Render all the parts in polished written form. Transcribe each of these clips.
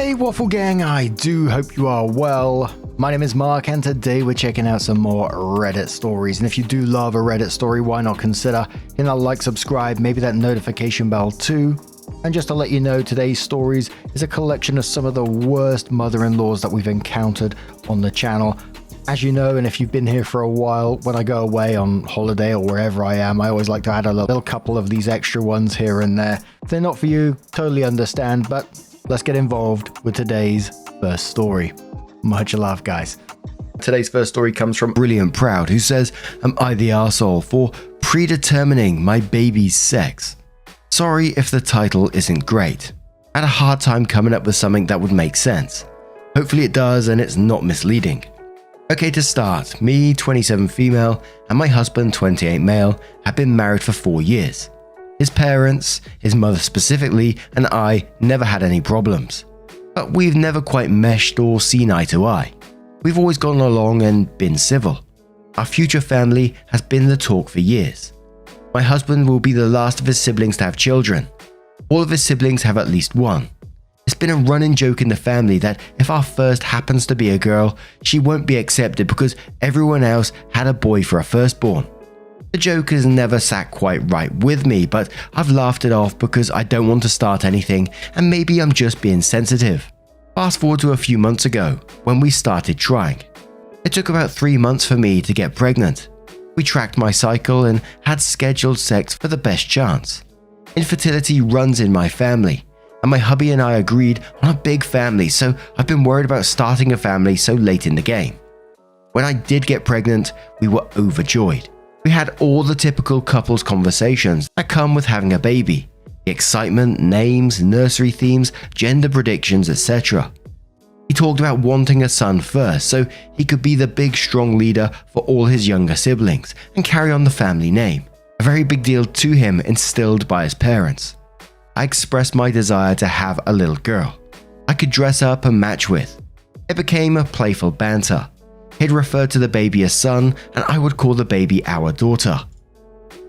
Hey Waffle Gang, I do hope you are well. My name is Mark and today we're checking out some more Reddit stories. And if you do love a Reddit story, why not consider hitting that like, subscribe, maybe that notification bell too. And just to let you know, today's stories is a collection of some of the worst mother-in-laws that we've encountered on the channel. As you know, and if you've been here for a while, when I go away on holiday or wherever I am, I always like to add a little couple of these extra ones here and there. If they're not for you, totally understand, but let's get involved with today's first story. Much love, guys. Today's first story comes from BrilliantProud, who says, "Am I the arsehole for predetermining my baby's sex? Sorry if the title isn't great. I had a hard time coming up with something that would make sense. Hopefully it does and it's not misleading. Okay, to start, me, 27 female, and my husband, 28 male, have been married for 4 years. His parents, his mother specifically, and I never had any problems. But we've never quite meshed or seen eye to eye. We've always gone along and been civil. Our future family has been the talk for years. My husband will be the last of his siblings to have children. All of his siblings have at least one. It's been a running joke in the family that if our first happens to be a girl, she won't be accepted because everyone else had a boy for a firstborn. The joke has never sat quite right with me, but I've laughed it off because I don't want to start anything and maybe I'm just being sensitive. Fast forward to a few months ago when we started trying. It took about 3 months for me to get pregnant. We tracked my cycle and had scheduled sex for the best chance. Infertility runs in my family, and my hubby and I agreed on a big family, so I've been worried about starting a family so late in the game. When I did get pregnant, we were overjoyed. We had all the typical couples conversations that come with having a baby. The excitement, names, nursery themes, gender predictions, etc. He talked about wanting a son first so he could be the big strong leader for all his younger siblings and carry on the family name. A very big deal to him, instilled by his parents. I expressed my desire to have a little girl I could dress up and match with. It became a playful banter. He'd refer to the baby as son and I would call the baby our daughter.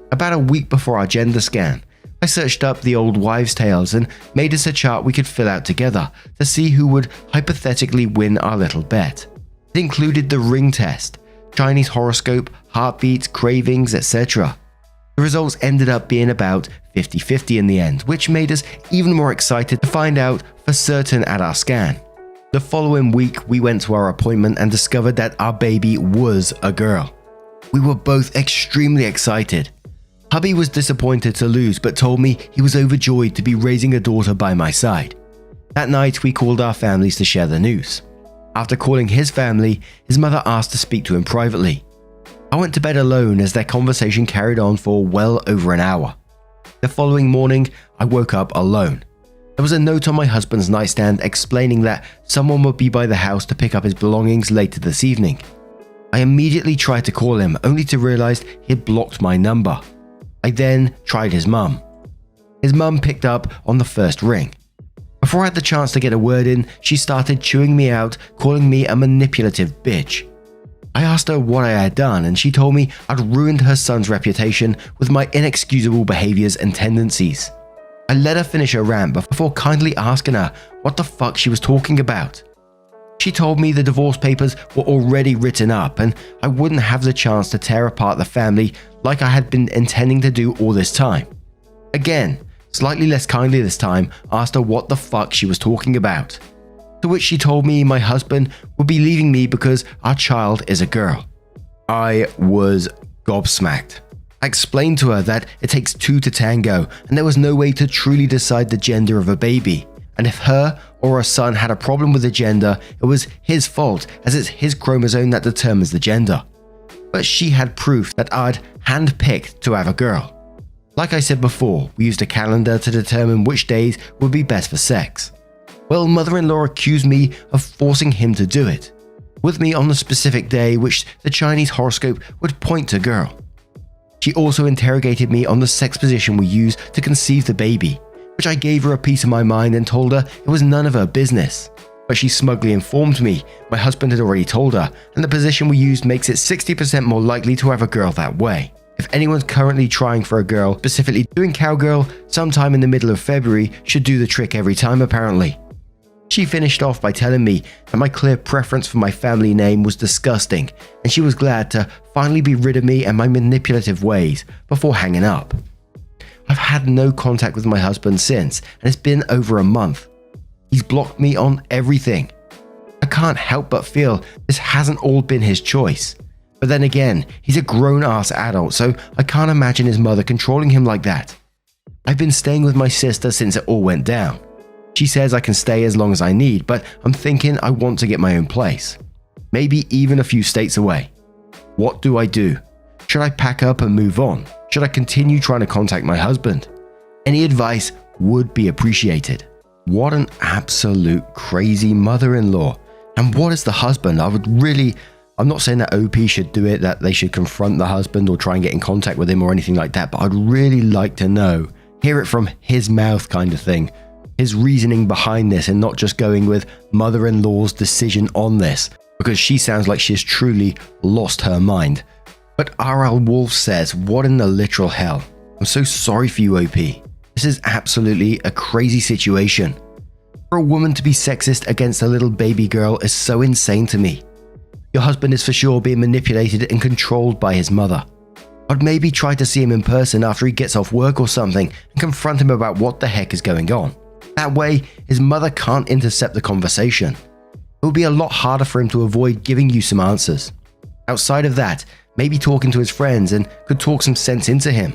About a week before our gender scan, I searched up the old wives' tales and made us a chart we could fill out together to see who would hypothetically win our little bet. It included the ring test, Chinese horoscope, heartbeats, cravings, etc. The results ended up being about 50-50 in the end, which made us even more excited to find out for certain at our scan. The following week, we went to our appointment and discovered that our baby was a girl. We were both extremely excited. Hubby was disappointed to lose but told me he was overjoyed to be raising a daughter by my side. That night, we called our families to share the news. After calling his family, his mother asked to speak to him privately. I went to bed alone as their conversation carried on for well over an hour. The following morning, I woke up alone. There was a note on my husband's nightstand explaining that someone would be by the house to pick up his belongings later this evening. I immediately tried to call him only to realize he had blocked my number. I then tried his mum. His mum picked up on the first ring. Before I had the chance to get a word in, she started chewing me out, calling me a manipulative bitch. I asked her what I had done and she told me I'd ruined her son's reputation with my inexcusable behaviors and tendencies. I let her finish her rant before kindly asking her what the fuck she was talking about. She told me the divorce papers were already written up and I wouldn't have the chance to tear apart the family like I had been intending to do all this time. Again, slightly less kindly this time, asked her what the fuck she was talking about. To which she told me my husband would be leaving me because our child is a girl. I was gobsmacked. I explained to her that it takes two to tango and there was no way to truly decide the gender of a baby. And if her or her son had a problem with the gender, it was his fault as it's his chromosome that determines the gender. But she had proof that I'd handpicked to have a girl. Like I said before, we used a calendar to determine which days would be best for sex. Well, mother-in-law accused me of forcing him to do it, with me on the specific day which the Chinese horoscope would point to girl. She also interrogated me on the sex position we used to conceive the baby, which I gave her a piece of my mind and told her it was none of her business. But she smugly informed me my husband had already told her and the position we used makes it 60% more likely to have a girl that way. If anyone's currently trying for a girl, specifically doing cowgirl, sometime in the middle of February should do the trick every time apparently. She finished off by telling me that my clear preference for my family name was disgusting, and she was glad to finally be rid of me and my manipulative ways before hanging up. I've had no contact with my husband since, and it's been over a month. He's blocked me on everything. I can't help but feel this hasn't all been his choice. But then again, he's a grown-ass adult, so I can't imagine his mother controlling him like that. I've been staying with my sister since it all went down. She says I can stay as long as I need, but I'm thinking I want to get my own place. Maybe even a few states away. What do I do? Should I pack up and move on? Should I continue trying to contact my husband? Any advice would be appreciated. What an absolute crazy mother-in-law. And what is the husband? I'm not saying that OP should do it, that they should confront the husband or try and get in contact with him or anything like that, but I'd really like to know, hear it from his mouth kind of thing. His reasoning behind this and not just going with mother-in-law's decision on this, because she sounds like she has truly lost her mind. But RL Wolf says, what in the literal hell? I'm so sorry for you, OP. This is absolutely a crazy situation. For a woman to be sexist against a little baby girl is so insane to me. Your husband is for sure being manipulated and controlled by his mother. I'd maybe try to see him in person after he gets off work or something and confront him about what the heck is going on. That way, his mother can't intercept the conversation. It will be a lot harder for him to avoid giving you some answers. Outside of that, maybe talking to his friends and could talk some sense into him.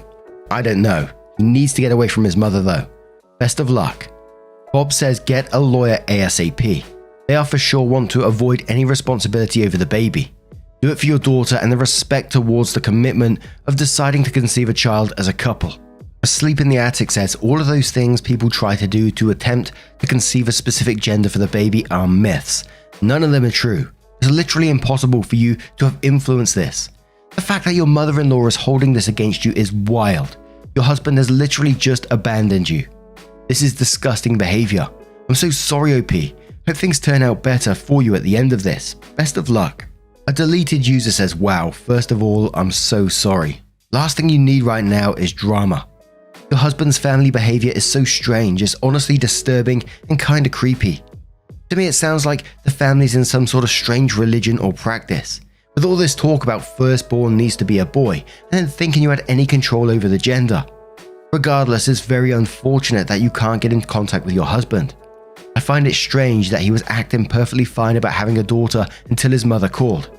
I don't know. He needs to get away from his mother though. Best of luck. Bob says get a lawyer ASAP. They are for sure want to avoid any responsibility over the baby. Do it for your daughter and the respect towards the commitment of deciding to conceive a child as a couple. Sleep in the Attic says all of those things people try to do to attempt to conceive a specific gender for the baby are myths. None of them are true. It's literally impossible for you to have influenced this. The fact that your mother-in-law is holding this against you is wild. Your husband has literally just abandoned you. This is disgusting behavior. I'm so sorry, OP. Hope things turn out better for you at the end of this. Best of luck. A deleted user says, wow, first of all, I'm so sorry. Last thing you need right now is drama. Your husband's family behavior is so strange, it's honestly disturbing and kinda creepy. To me, it sounds like the family's in some sort of strange religion or practice. With all this talk about firstborn needs to be a boy, and then thinking you had any control over the gender. Regardless, it's very unfortunate that you can't get in contact with your husband. I find it strange that he was acting perfectly fine about having a daughter until his mother called.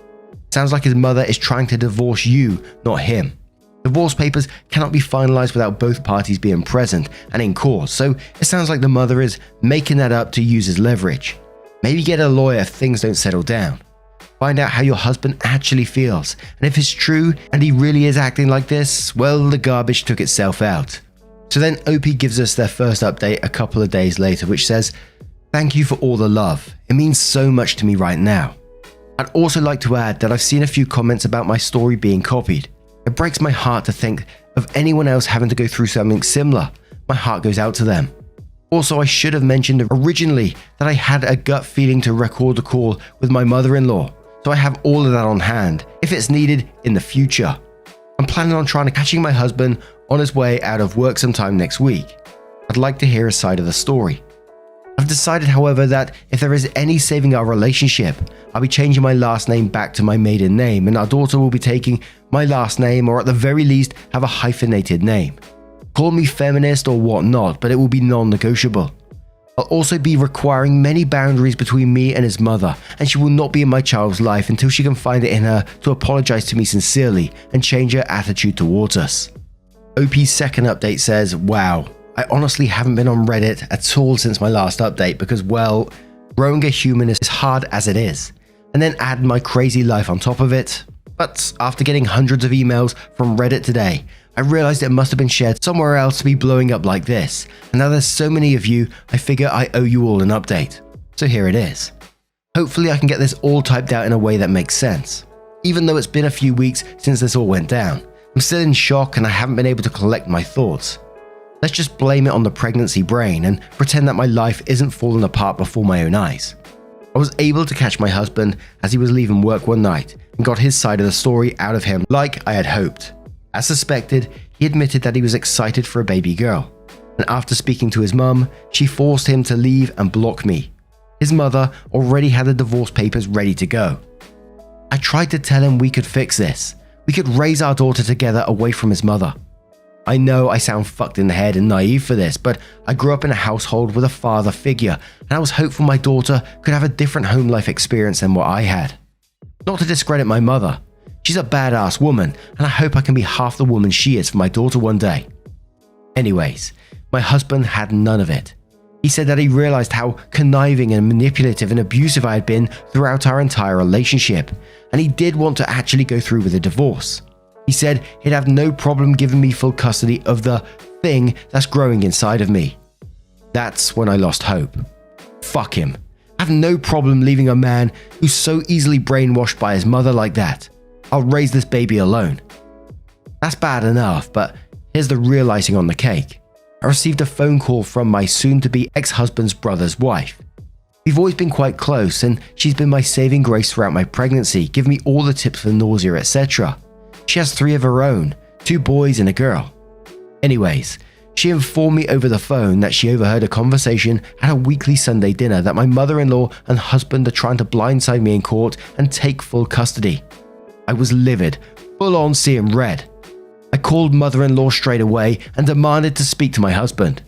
Sounds like his mother is trying to divorce you, not him. Divorce papers cannot be finalized without both parties being present and in court, so it sounds like the mother is making that up to use as leverage. Maybe get a lawyer if things don't settle down. Find out how your husband actually feels, and if it's true and he really is acting like this, well, the garbage took itself out. So then OP gives us their first update a couple of days later, which says, thank you for all the love. It means so much to me right now. I'd also like to add that I've seen a few comments about my story being copied. It breaks my heart to think of anyone else having to go through something similar. My heart goes out to them. Also, I should have mentioned originally that I had a gut feeling to record the call with my mother-in-law, so I have all of that on hand if it's needed in the future. I'm planning on trying to catching my husband on his way out of work sometime next week. I'd like to hear his side of the story. I've decided, however, that if there is any saving our relationship, I'll be changing my last name back to my maiden name, and our daughter will be taking my last name, or at the very least have a hyphenated name. Call me feminist or whatnot, but it will be non-negotiable. I'll also be requiring many boundaries between me and his mother, and she will not be in my child's life until she can find it in her to apologize to me sincerely and change her attitude towards us. OP's second update says, wow, I honestly haven't been on Reddit at all since my last update because, well, growing a human is hard as it is, and then add my crazy life on top of it. But after getting hundreds of emails from Reddit today, I realized it must have been shared somewhere else to be blowing up like this, and now there's so many of you, I figure I owe you all an update. So here it is. Hopefully I can get this all typed out in a way that makes sense. Even though it's been a few weeks since this all went down, I'm still in shock and I haven't been able to collect my thoughts. Let's just blame it on the pregnancy brain and pretend that my life isn't falling apart before my own eyes. I was able to catch my husband as he was leaving work one night and got his side of the story out of him like I had hoped. As suspected, he admitted that he was excited for a baby girl, and after speaking to his mum, she forced him to leave and block me. His mother already had the divorce papers ready to go. I tried to tell him we could fix this. We could raise our daughter together away from his mother. I know I sound fucked in the head and naive for this, but I grew up in a household with a father figure, and I was hopeful my daughter could have a different home life experience than what I had. Not to discredit my mother. She's a badass woman, and I hope I can be half the woman she is for my daughter one day. Anyways, my husband had none of it. He said that he realized how conniving and manipulative and abusive I had been throughout our entire relationship, and he did want to actually go through with a divorce. He said he'd have no problem giving me full custody of the thing that's growing inside of me. That's when I lost hope. Fuck him. I have no problem leaving a man who's so easily brainwashed by his mother like that. I'll raise this baby alone. That's bad enough, but here's the real icing on the cake. I received a phone call from my soon-to-be ex-husband's brother's wife. We've always been quite close, and she's been my saving grace throughout my pregnancy, giving me all the tips for nausea, etc. She has 3 of her own, 2 boys and a girl. Anyways, she informed me over the phone that she overheard a conversation at a weekly Sunday dinner that my mother-in-law and husband are trying to blindside me in court and take full custody. I was livid, full on seeing red. I called mother-in-law straight away and demanded to speak to my husband.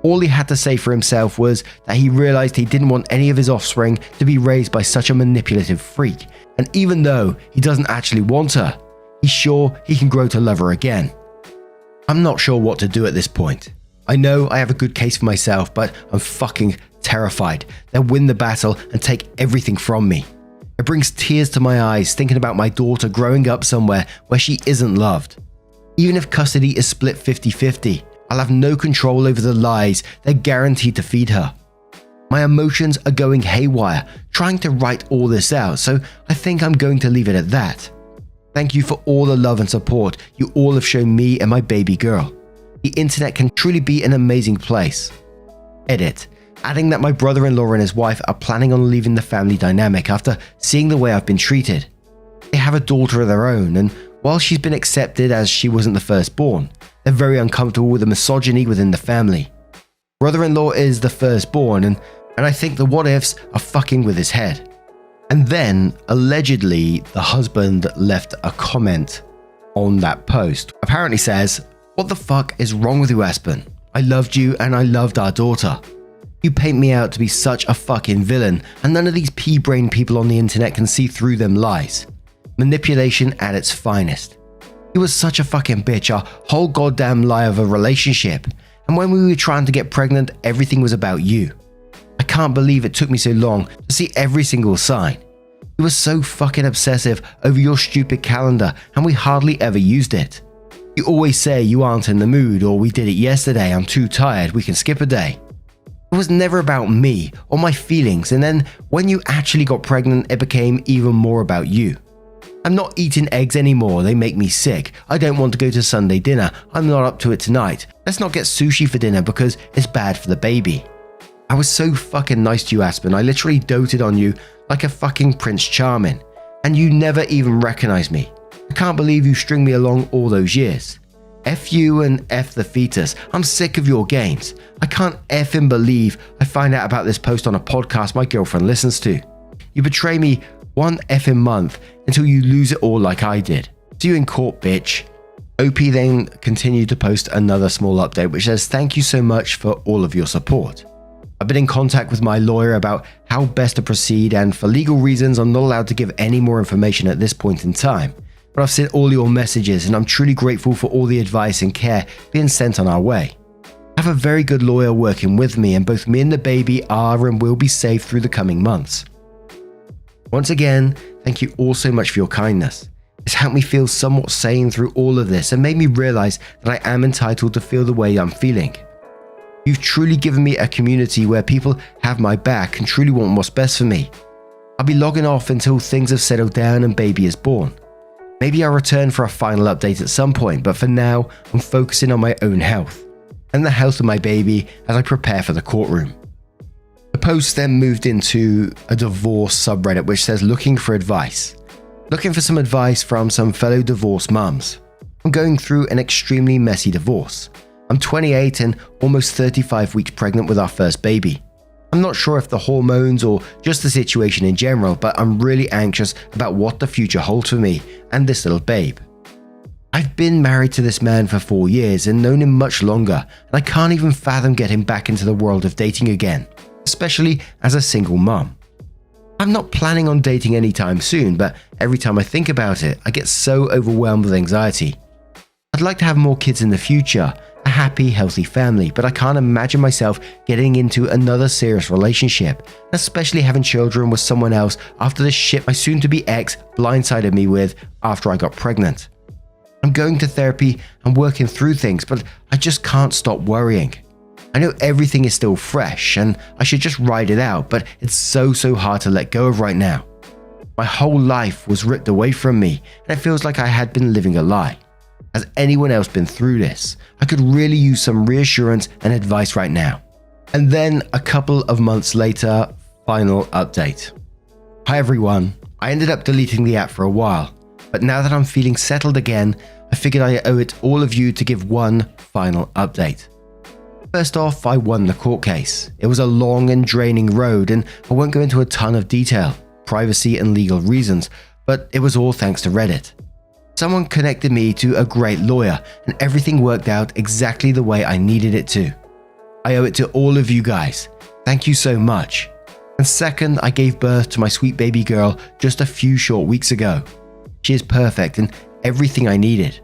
All he had to say for himself was that he realized he didn't want any of his offspring to be raised by such a manipulative freak, and even though he doesn't actually want her, he's sure he can grow to love her again. I'm not sure what to do at this point. I know I have a good case for myself, but I'm fucking terrified they'll win the battle and take everything from me. It brings tears to my eyes thinking about my daughter growing up somewhere where she isn't loved. Even if custody is split 50-50, I'll have no control over the lies they're guaranteed to feed her. My emotions are going haywire, trying to write all this out, so I think I'm going to leave it at that. Thank you for all the love and support you all have shown me and my baby girl. The internet can truly be an amazing place. Edit. Adding that my brother-in-law and his wife are planning on leaving the family dynamic after seeing the way I've been treated. They have a daughter of their own, and while she's been accepted as she wasn't the firstborn, they're very uncomfortable with the misogyny within the family. Brother-in-law is the firstborn, and I think the what-ifs are fucking with his head. And then, allegedly, the husband left a comment on that post. Apparently says, "What the fuck is wrong with you, Aspen? I loved you and I loved our daughter. You paint me out to be such a fucking villain, and none of these pea-brain people on the internet can see through them lies. Manipulation at its finest. You was such a fucking bitch, a whole goddamn lie of a relationship, and when we were trying to get pregnant, everything was about you. I can't believe it took me so long to see every single sign. You were so fucking obsessive over your stupid calendar, and we hardly ever used it. You always say you aren't in the mood, or we did it yesterday, I'm too tired, we can skip a day. It was never about me or my feelings, and then when you actually got pregnant, it became even more about you. I'm not eating eggs anymore, they make me sick. I don't want to go to Sunday dinner, I'm not up to it tonight. Let's not get sushi for dinner because it's bad for the baby. I was so fucking nice to you, Aspen. I literally doted on you like a fucking Prince Charming, and you never even recognized me. I can't believe you string me along all those years. F you and F the fetus. I'm sick of your games. I can't effing believe I find out about this post on a podcast my girlfriend listens to. You betray me one effing month until you lose it all like I did. See you in court, bitch." OP then continued to post another small update which says, "Thank you so much for all of your support. I've been in contact with my lawyer about how best to proceed, and for legal reasons I'm not allowed to give any more information at this point in time. But I've seen all your messages and I'm truly grateful for all the advice and care being sent on our way. I have a very good lawyer working with me, and both me and the baby are and will be safe through the coming months. Once again, thank you all so much for your kindness. It's helped me feel somewhat sane through all of this and made me realize that I am entitled to feel the way I'm feeling. You've truly given me a community where people have my back and truly want what's best for me. I'll be logging off until things have settled down and baby is born. Maybe I'll return for a final update at some point, but for now, I'm focusing on my own health and the health of my baby as I prepare for the courtroom." The post then moved into a divorce subreddit which says, "Looking for advice. Looking for some advice from some fellow divorced mums. I'm going through an extremely messy divorce. I'm 28 and almost 35 weeks pregnant with our first baby. I'm not sure if the hormones or just the situation in general, but I'm really anxious about what the future holds for me and this little babe. I've been married to this man for 4 years and known him much longer, and I can't even fathom getting back into the world of dating again, especially as a single mom. I'm not planning on dating anytime soon, but every time I think about it, I get so overwhelmed with anxiety. I'd like to have more kids in the future, a happy, healthy family, but I can't imagine myself getting into another serious relationship, especially having children with someone else after the shit my soon-to-be ex blindsided me with after I got pregnant. I'm going to therapy and working through things, but I just can't stop worrying. I know everything is still fresh and I should just ride it out, but it's so hard to let go of right now. My whole life was ripped away from me and it feels like I had been living a lie. Has anyone else been through this? I could really use some reassurance and advice right now. And then a couple of months later, final update. Hi everyone, I ended up deleting the app for a while, but now that I'm feeling settled again, I figured I owe it all of you to give one final update. First off, I won the court case. It was a long and draining road and I won't go into a ton of detail, privacy and legal reasons, but it was all thanks to Reddit. Someone connected me to a great lawyer and everything worked out exactly the way I needed it to. I owe it to all of you guys. Thank you so much. And second, I gave birth to my sweet baby girl just a few short weeks ago. She is perfect and everything I needed.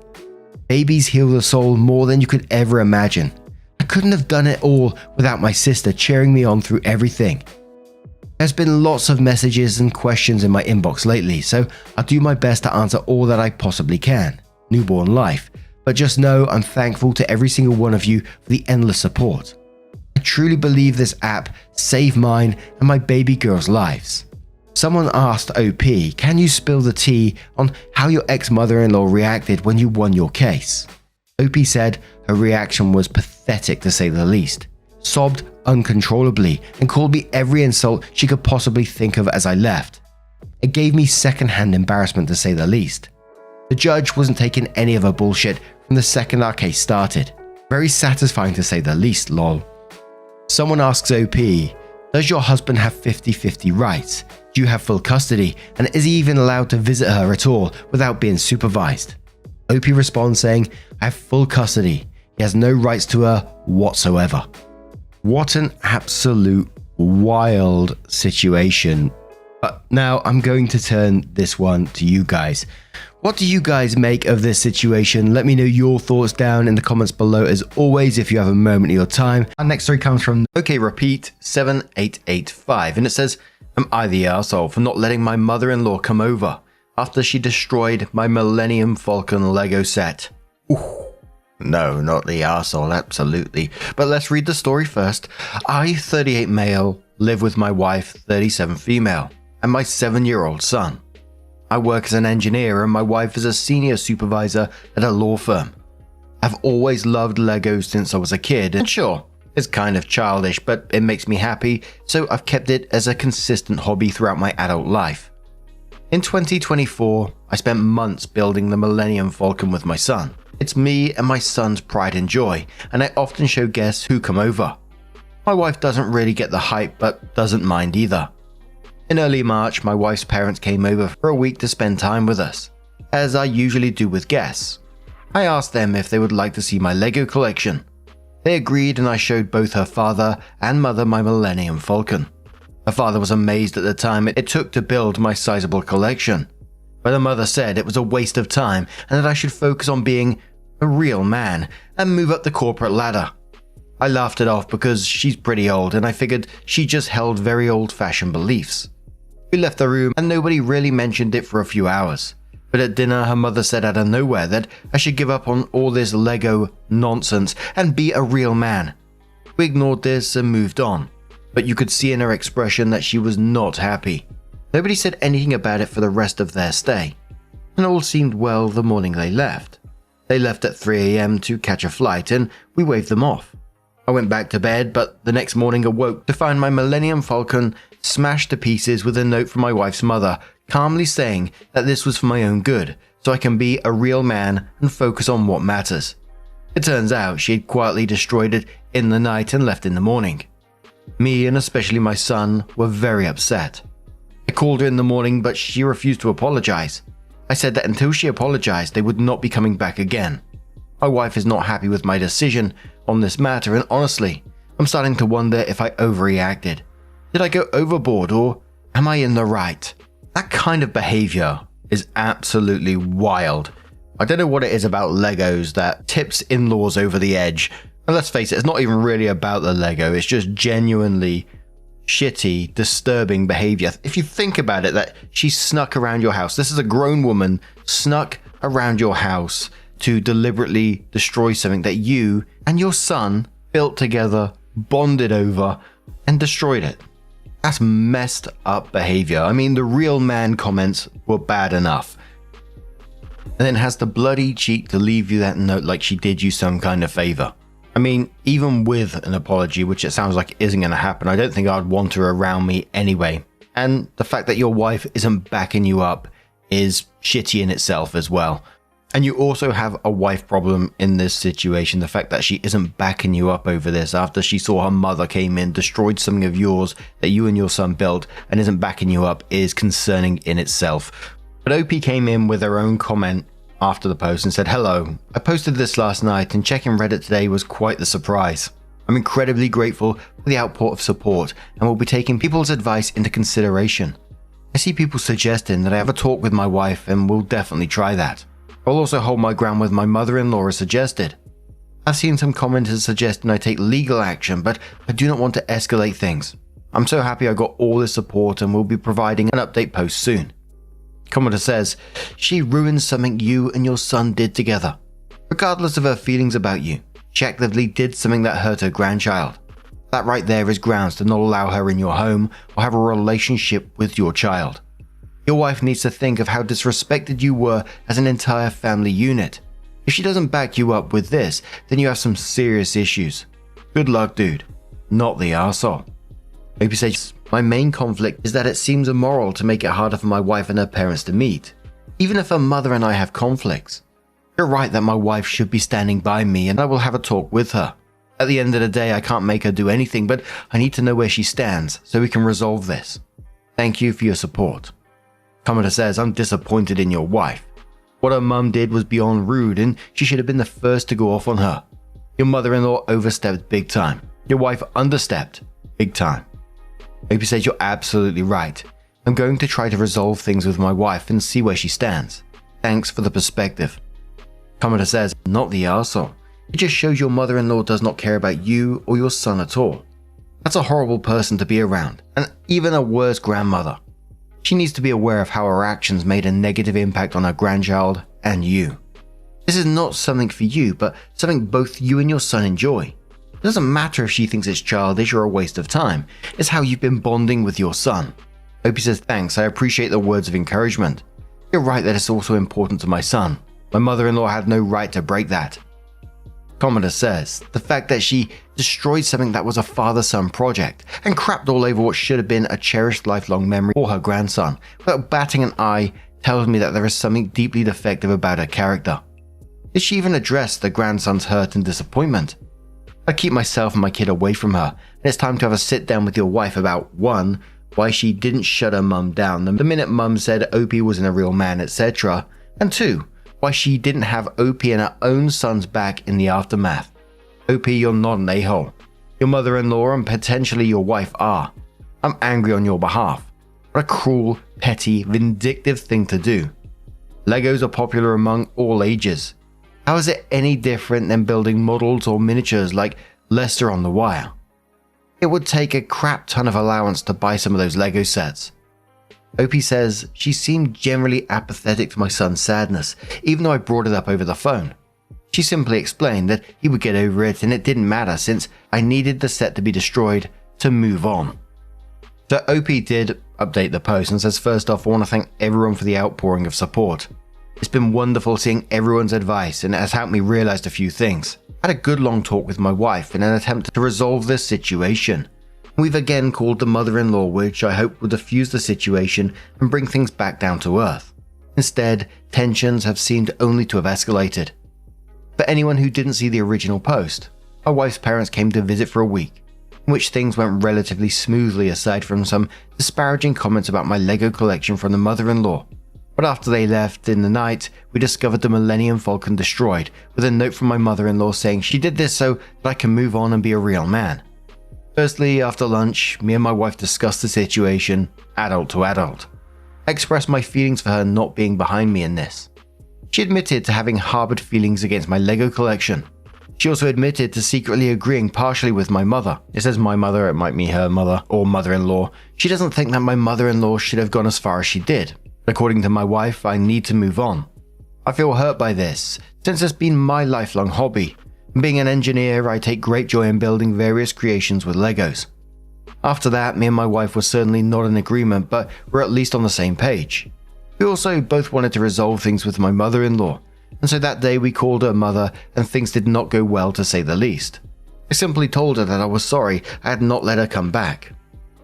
Babies heal the soul more than you could ever imagine. I couldn't have done it all without my sister cheering me on through everything. There's been lots of messages and questions in my inbox lately, so I'll do my best to answer all that I possibly can. Newborn life. But just know I'm thankful to every single one of you for the endless support. I truly believe this app saved mine and my baby girl's lives. Someone asked OP, can you spill the tea on how your ex-mother-in-law reacted when you won your case? OP said her reaction was pathetic to say the least, sobbed uncontrollably and called me every insult she could possibly think of as I left. It gave me secondhand embarrassment to say the least. The judge wasn't taking any of her bullshit from the second our case started. Very satisfying to say the least, lol. Someone asks OP, does your husband have 50-50 rights? Do you have full custody? And is he even allowed to visit her at all without being supervised? OP responds saying, I have full custody. He has no rights to her whatsoever. What an absolute wild situation. But now I'm going to turn this one to you guys. What do you guys make of this situation? Let me know your thoughts down in the comments below as always if you have a moment of your time. Our next story comes from Repeat 7885 and it says, am I the arsehole for not letting my mother-in-law come over after she destroyed my Millennium Falcon Lego set? Ooh. No, not the arsehole, absolutely. But let's read the story first. I, 38 male, live with my wife, 37 female, and my 7-year-old son. I work as an engineer and my wife is a senior supervisor at a law firm. I've always loved Legos since I was a kid, and sure, it's kind of childish, but it makes me happy, so I've kept it as a consistent hobby throughout my adult life. In 2024, I spent months building the Millennium Falcon with my son. It's me and my son's pride and joy, and I often show guests who come over. My wife doesn't really get the hype, but doesn't mind either. In early March, my wife's parents came over for a week to spend time with us, as I usually do with guests. I asked them if they would like to see my Lego collection. They agreed and I showed both her father and mother my Millennium Falcon. Her father was amazed at the time it took to build my sizable collection, but her mother said it was a waste of time and that I should focus on being a real man and move up the corporate ladder. I laughed it off because she's pretty old and I figured she just held very old-fashioned beliefs. We left the room and nobody really mentioned it for a few hours. But at dinner, her mother said out of nowhere that I should give up on all this Lego nonsense and be a real man. We ignored this and moved on, but you could see in her expression that she was not happy. Nobody said anything about it for the rest of their stay, and all seemed well the morning they left. They left at 3 AM to catch a flight and we waved them off. I went back to bed, but the next morning awoke to find my Millennium Falcon smashed to pieces with a note from my wife's mother, calmly saying that this was for my own good, so I can be a real man and focus on what matters. It turns out she had quietly destroyed it in the night and left in the morning. Me, and especially my son, were very upset. I called her in the morning, but she refused to apologize. I said that until she apologized, they would not be coming back again. My wife is not happy with my decision on this matter, and honestly, I'm starting to wonder if I overreacted. Did I go overboard, or am I in the right? That kind of behavior is absolutely wild. I don't know what it is about Legos that tips in-laws over the edge. And let's face it, it's not even really about the Lego, it's just genuinely shitty, disturbing behavior. If you think about it, that she snuck around your house. This is a grown woman, snuck around your house to deliberately destroy something that you and your son built together, bonded over, and destroyed it. That's messed up behavior. I mean, the real man comments were bad enough. And then has the bloody cheek to leave you that note like she did you some kind of favor. I mean, even with an apology, which it sounds like isn't going to happen, I don't think I'd want her around me anyway. And the fact that your wife isn't backing you up is shitty in itself as well. And you also have a wife problem in this situation. The fact that she isn't backing you up over this after she saw her mother came in, destroyed something of yours that you and your son built, and isn't backing you up is concerning in itself. But OP came in with her own comment after the post and said, "Hello, I posted this last night and checking Reddit today was quite the surprise. I'm incredibly grateful for the output of support and will be taking people's advice into consideration. I see people suggesting that I have a talk with my wife and will definitely try that. I'll also hold my ground with my mother-in-law as suggested. I've seen some commenters suggesting I take legal action, but I do not want to escalate things. I'm so happy I got all this support and will be providing an update post soon." Commenter says, "She ruined something you and your son did together. Regardless of her feelings about you, she actively did something that hurt her grandchild. That right there is grounds to not allow her in your home or have a relationship with your child. Your wife needs to think of how disrespected you were as an entire family unit. If she doesn't back you up with this, then you have some serious issues. Good luck, dude. Not the arsehole." OP says, "My main conflict is that it seems immoral to make it harder for my wife and her parents to meet, even if her mother and I have conflicts. You're right that my wife should be standing by me and I will have a talk with her. At the end of the day, I can't make her do anything, but I need to know where she stands so we can resolve this. Thank you for your support." Commenter says, "I'm disappointed in your wife. What her mum did was beyond rude and she should have been the first to go off on her. Your mother-in-law overstepped big time. Your wife understepped big time." OP says, "You're absolutely right. I'm going to try to resolve things with my wife and see where she stands. Thanks for the perspective." Commenter says, "Not the arsehole. It just shows your mother-in-law does not care about you or your son at all. That's a horrible person to be around, and even a worse grandmother. She needs to be aware of how her actions made a negative impact on her grandchild and you. This is not something for you, but something both you and your son enjoy. It doesn't matter if she thinks it's childish or a waste of time. It's how you've been bonding with your son." OP says, "Thanks, I appreciate the words of encouragement. You're right that it's also important to my son. My mother-in-law had no right to break that." Commenter says, "The fact that she destroyed something that was a father-son project and crapped all over what should have been a cherished lifelong memory for her grandson without batting an eye tells me that there is something deeply defective about her character. Did she even address the grandson's hurt and disappointment? I keep myself and my kid away from her, and it's time to have a sit down with your wife about 1. Why she didn't shut her mum down the minute mum said OP wasn't a real man, etc. And 2. Why she didn't have OP and her own son's back in the aftermath. OP, you're not an a-hole. Your mother-in-law and potentially your wife are. I'm angry on your behalf. What a cruel, petty, vindictive thing to do. Legos are popular among all ages. How is it any different than building models or miniatures like Lester on the Wire? It would take a crap ton of allowance to buy some of those Lego sets." OP says, "She seemed generally apathetic to my son's sadness, even though I brought it up over the phone. She simply explained that he would get over it and it didn't matter since I needed the set to be destroyed to move on." So OP did update the post and says, "First off, I want to thank everyone for the outpouring of support. It's been wonderful seeing everyone's advice and it has helped me realize a few things. I had a good long talk with my wife in an attempt to resolve this situation. We've again called the mother-in-law, which I hope will diffuse the situation and bring things back down to earth. Instead, tensions have seemed only to have escalated. For anyone who didn't see the original post, my wife's parents came to visit for a week. in which things went relatively smoothly aside from some disparaging comments about my Lego collection from the mother-in-law. But after they left in the night, we discovered the Millennium Falcon destroyed, with a note from my mother-in-law saying she did this so that I can move on and be a real man. Firstly, after lunch, me and my wife discussed the situation, adult to adult. I expressed my feelings for her not being behind me in this. She admitted to having harbored feelings against my Lego collection. She also admitted to secretly agreeing partially with my mother. It says my mother, it might mean her mother or mother-in-law. She doesn't think that my mother-in-law should have gone as far as she did. According to my wife, I need to move on. I feel hurt by this, since it's been my lifelong hobby. Being an engineer, I take great joy in building various creations with Legos. After that, me and my wife were certainly not in agreement, but we're at least on the same page. We also both wanted to resolve things with my mother-in-law, and so that day we called her mother and things did not go well to say the least. I simply told her that I was sorry I had not let her come back,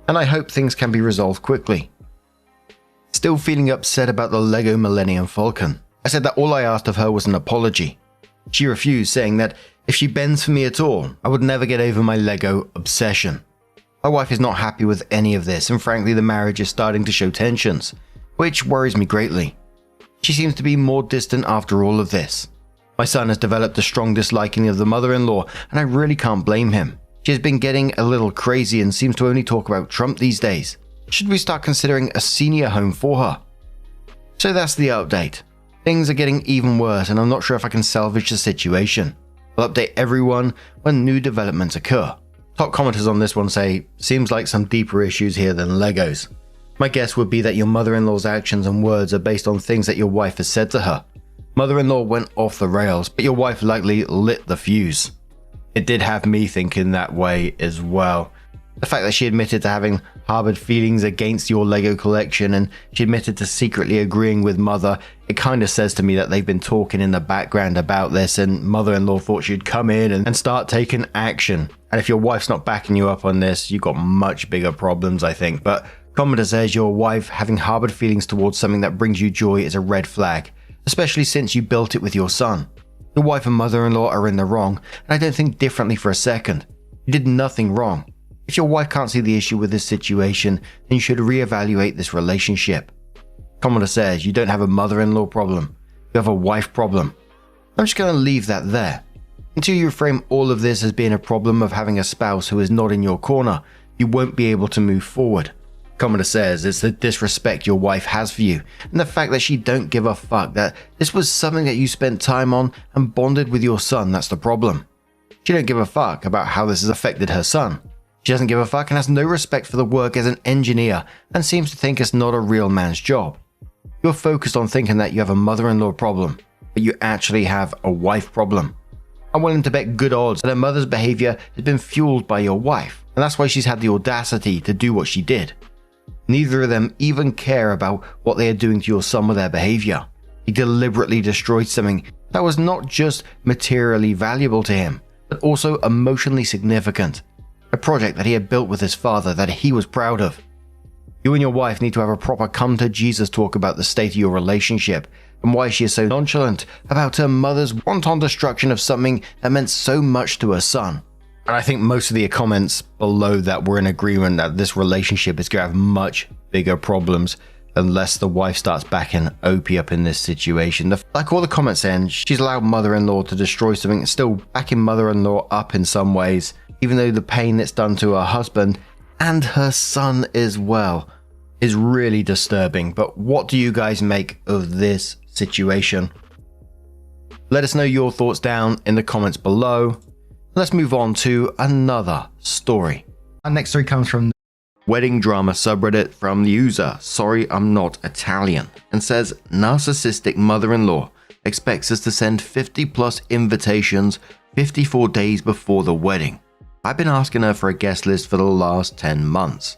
and I hope things can be resolved quickly. Still feeling upset about the Lego Millennium Falcon, I said that all I asked of her was an apology. She refused, saying that if she bends for me at all, I would never get over my Lego obsession. My wife is not happy with any of this, and frankly the marriage is starting to show tensions, which worries me greatly. She seems to be more distant after all of this. My son has developed a strong disliking of the mother-in-law, and I really can't blame him. She has been getting a little crazy and seems to only talk about Trump these days. Should we start considering a senior home for her? So that's the update. Things are getting even worse, and I'm not sure if I can salvage the situation. I'll update everyone when new developments occur. Top commenters on this one say, seems like some deeper issues here than Legos. My guess would be that your mother-in-law's actions and words are based on things that your wife has said to her. Mother-in-law went off the rails, but your wife likely lit the fuse. It did have me thinking that way as well. The fact that she admitted to having harbored feelings against your Lego collection and she admitted to secretly agreeing with mother, it kind of says to me that they've been talking in the background about this and mother-in-law thought she'd come in and start taking action. And if your wife's not backing you up on this, you've got much bigger problems, I think. But commenter says your wife having harbored feelings towards something that brings you joy is a red flag, especially since you built it with your son. Your wife and mother-in-law are in the wrong, and I don't think differently for a second. You did nothing wrong. If your wife can't see the issue with this situation, then you should reevaluate this relationship. Commenter says you don't have a mother-in-law problem, you have a wife problem. I'm just going to leave that there. Until you frame all of this as being a problem of having a spouse who is not in your corner, you won't be able to move forward. Commenter says it's the disrespect your wife has for you, and the fact that she don't give a fuck that this was something that you spent time on and bonded with your son that's the problem. She don't give a fuck about how this has affected her son. She doesn't give a fuck and has no respect for the work as an engineer and seems to think it's not a real man's job. You're focused on thinking that you have a mother-in-law problem, but you actually have a wife problem. I'm willing to bet good odds that her mother's behavior has been fueled by your wife, and that's why she's had the audacity to do what she did. Neither of them even care about what they are doing to your son with their behavior. He deliberately destroyed something that was not just materially valuable to him, but also emotionally significant. A project that he had built with his father that he was proud of. You and your wife need to have a proper come to Jesus talk about the state of your relationship and why she is so nonchalant about her mother's wanton destruction of something that meant so much to her son. And I think most of the comments below that were in agreement that this relationship is going to have much bigger problems unless the wife starts backing OP up in this situation. Like all the comments saying, she's allowed mother-in-law to destroy something, still backing mother-in-law up in some ways, even though the pain that's done to her husband and her son as well is really disturbing. But what do you guys make of this situation? Let us know your thoughts down in the comments below. Let's move on to another story. Our next story comes from Wedding Drama subreddit from the user SorryImNotItalian and says narcissistic mother-in-law expects us to send 50 plus invitations 54 days before the wedding. I've been asking her for a guest list for the last 10 months.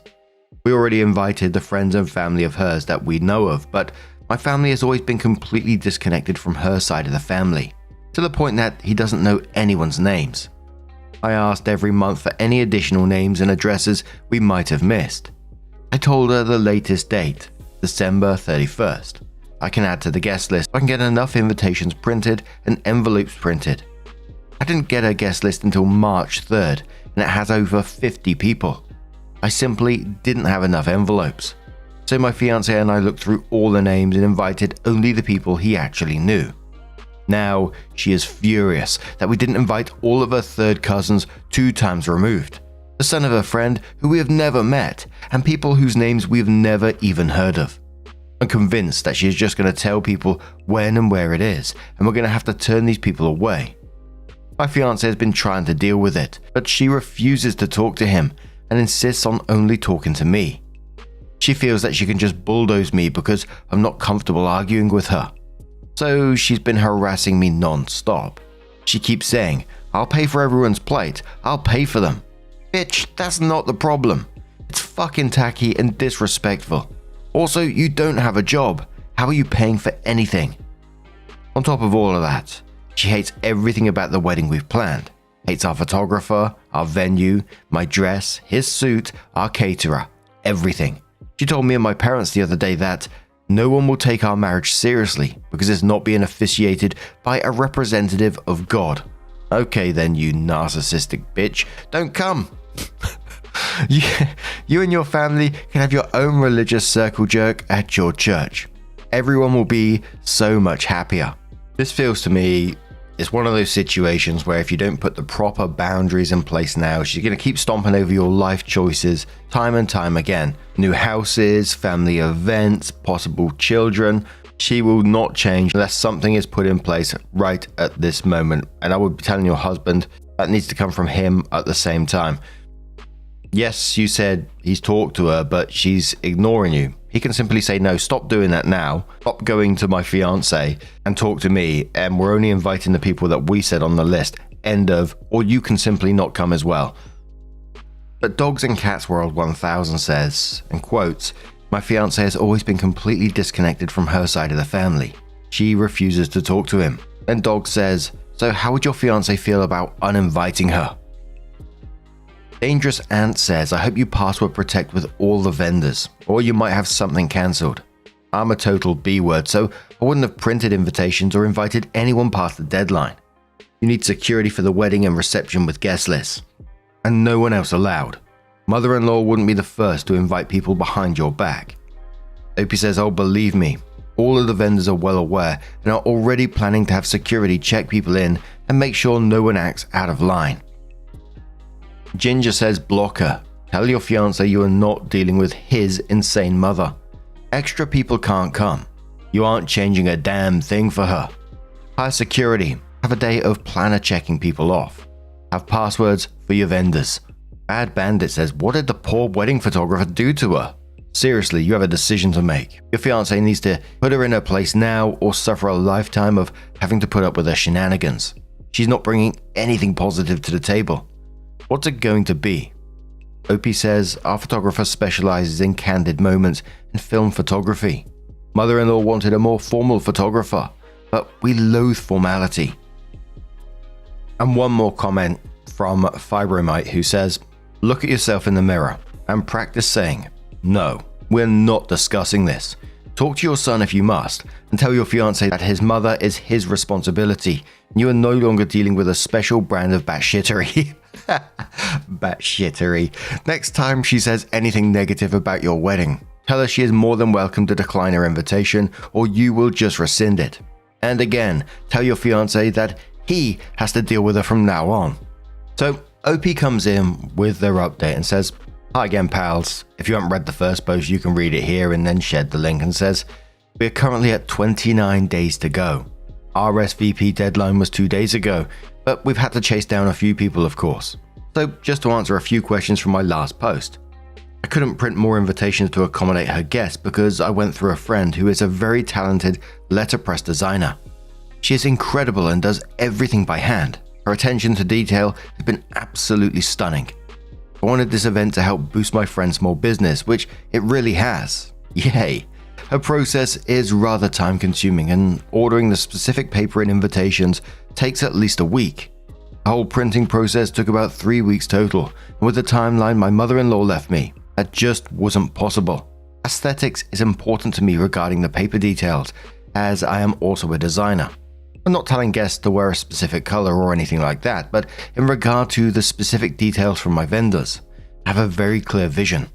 We already invited the friends and family of hers that we know of, but my family has always been completely disconnected from her side of the family, to the point that he doesn't know anyone's names. I asked every month for any additional names and addresses we might have missed. I told her the latest date, December 31st. I can add to the guest list so I can get enough invitations printed and envelopes printed. I didn't get her guest list until March 3rd, and it has over 50 people. I simply didn't have enough envelopes. So my fiancé and I looked through all the names and invited only the people he actually knew. Now, she is furious that we didn't invite all of her third cousins 2 times removed, the son of a friend who we have never met, and people whose names we have never even heard of. I'm convinced that she is just going to tell people when and where it is, and we're going to have to turn these people away. My fiancé has been trying to deal with it, but she refuses to talk to him and insists on only talking to me. She feels that she can just bulldoze me because I'm not comfortable arguing with her. So she's been harassing me non-stop. She keeps saying, "I'll pay for everyone's plate, I'll pay for them." Bitch, that's not the problem. It's fucking tacky and disrespectful. Also, you don't have a job. How are you paying for anything? On top of all of that, she hates everything about the wedding we've planned. Hates our photographer, our venue, my dress, his suit, our caterer, everything. She told me and my parents the other day that no one will take our marriage seriously because it's not being officiated by a representative of God. Okay then, you narcissistic bitch, don't come. You and your family can have your own religious circle jerk at your church. Everyone will be so much happier. This feels to me, it's one of those situations where if you don't put the proper boundaries in place now, she's going to keep stomping over your life choices time and time again. New houses, family events, possible children. She will not change unless something is put in place right at this moment. And I would be telling your husband that needs to come from him at the same time. Yes, you said he's talked to her, but she's ignoring you. He can simply say, no, stop doing that now. Stop going to my fiance and talk to me. And we're only inviting the people that we said on the list. End of. Or you can simply not come as well. But Dogs and Cats World 1000 says, and quotes, "My fiance has always been completely disconnected from her side of the family. She refuses to talk to him." And Dog says, "So how would your fiance feel about uninviting her?" Dangerous Ant says, "I hope you password protect with all the vendors, or you might have something cancelled. I'm a total B-word, so I wouldn't have printed invitations or invited anyone past the deadline. You need security for the wedding and reception with guest lists. And no one else allowed. Mother-in-law wouldn't be the first to invite people behind your back." Opie says, "Oh, believe me, all of the vendors are well aware and are already planning to have security check people in and make sure no one acts out of line." Ginger says, "Block her. Tell your fiancé you are not dealing with his insane mother. Extra people can't come. You aren't changing a damn thing for her. Hire security. Have a day of planner checking people off. Have passwords for your vendors." Bad Bandit says, "What did the poor wedding photographer do to her? Seriously, you have a decision to make. Your fiancé needs to put her in her place now or suffer a lifetime of having to put up with her shenanigans. She's not bringing anything positive to the table. What's it going to be?" Opie says, "Our photographer specializes in candid moments and film photography. Mother-in-law wanted a more formal photographer, but we loathe formality." And one more comment from Fibromite who says, "Look at yourself in the mirror and practice saying, 'No, we're not discussing this.' Talk to your son if you must and tell your fiancé that his mother is his responsibility and you are no longer dealing with a special brand of batshittery." Batshittery. Next time she says anything negative about your wedding, tell her she is more than welcome to decline her invitation or you will just rescind it. And again, tell your fiancé that he has to deal with her from now on. So OP comes in with their update and says, "Hi again, pals. If you haven't read the first post, you can read it here," and then shed the link and says, "We are currently at 29 days to go. RSVP deadline was 2 days ago, but we've had to chase down a few people, of course. So just to answer a few questions from my last post. I couldn't print more invitations to accommodate her guests because I went through a friend who is a very talented letterpress designer. She is incredible and does everything by hand. Her attention to detail has been absolutely stunning. I wanted this event to help boost my friend's small business, which it really has. Yay! Her process is rather time consuming and ordering the specific paper and invitations takes at least a week. The whole printing process took about 3 weeks total, and with the timeline my mother-in-law left me, that just wasn't possible. Aesthetics is important to me regarding the paper details, as I am also a designer. I'm not telling guests to wear a specific color or anything like that, but in regard to the specific details from my vendors, I have a very clear vision.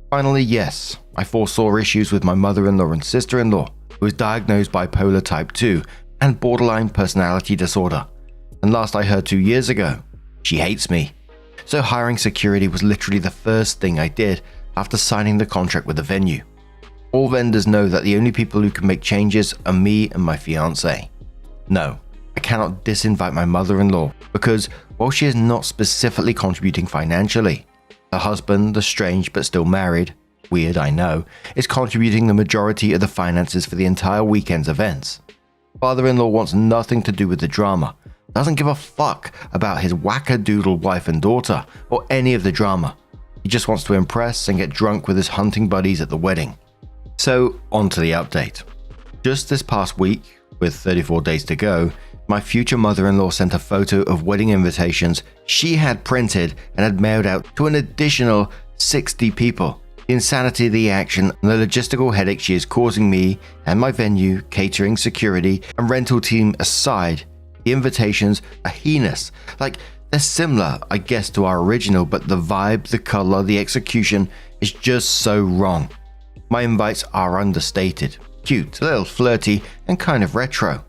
Finally, yes, I foresaw issues with my mother-in-law and sister-in-law, who was diagnosed bipolar type 2 and borderline personality disorder. And last I heard 2 years ago, she hates me. So hiring security was literally the first thing I did after signing the contract with the venue. All vendors know that the only people who can make changes are me and my fiancé. No, I cannot disinvite my mother-in-law because while she is not specifically contributing financially, her husband, estranged but still married, weird I know, is contributing the majority of the finances for the entire weekend's events. Father-in-law wants nothing to do with the drama, doesn't give a fuck about his wackadoodle wife and daughter or any of the drama. He just wants to impress and get drunk with his hunting buddies at the wedding. So, on to the update. Just this past week, with 34 days to go, my future mother-in-law sent a photo of wedding invitations she had printed and had mailed out to an additional 60 people. The insanity of the action and the logistical headache she is causing me and my venue, catering, security, and rental team aside, the invitations are heinous. Like, they're similar, I guess, to our original, but the vibe, the color, the execution is just so wrong. My invites are understated, cute, a little flirty, and kind of retro.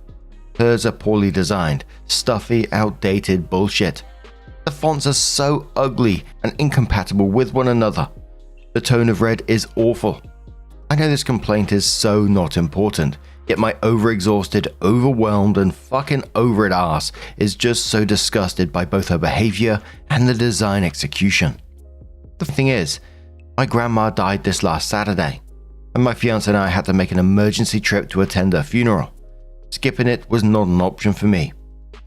Hers are poorly designed, stuffy, outdated bullshit. The fonts are so ugly and incompatible with one another. The tone of red is awful. I know this complaint is so not important, yet my overexhausted, overwhelmed, and fucking over it ass is just so disgusted by both her behavior and the design execution. The thing is, my grandma died this last Saturday, and my fiance and I had to make an emergency trip to attend her funeral. Skipping it was not an option for me.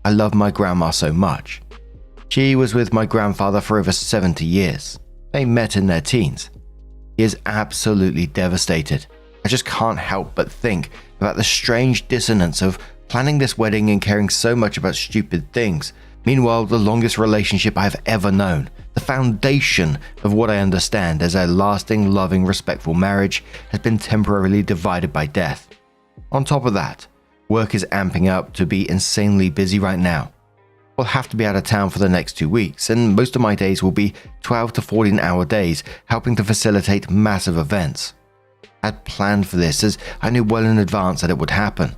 I love my grandma so much. She was with my grandfather for over 70 years. They met in their teens. He is absolutely devastated. I just can't help but think about the strange dissonance of planning this wedding and caring so much about stupid things. Meanwhile, the longest relationship I have ever known, the foundation of what I understand as a lasting, loving, respectful marriage, has been temporarily divided by death. On top of that, work is amping up to be insanely busy right now. I'll have to be out of town for the next 2 weeks, and most of my days will be 12 to 14-hour days helping to facilitate massive events. I had planned for this as I knew well in advance that it would happen,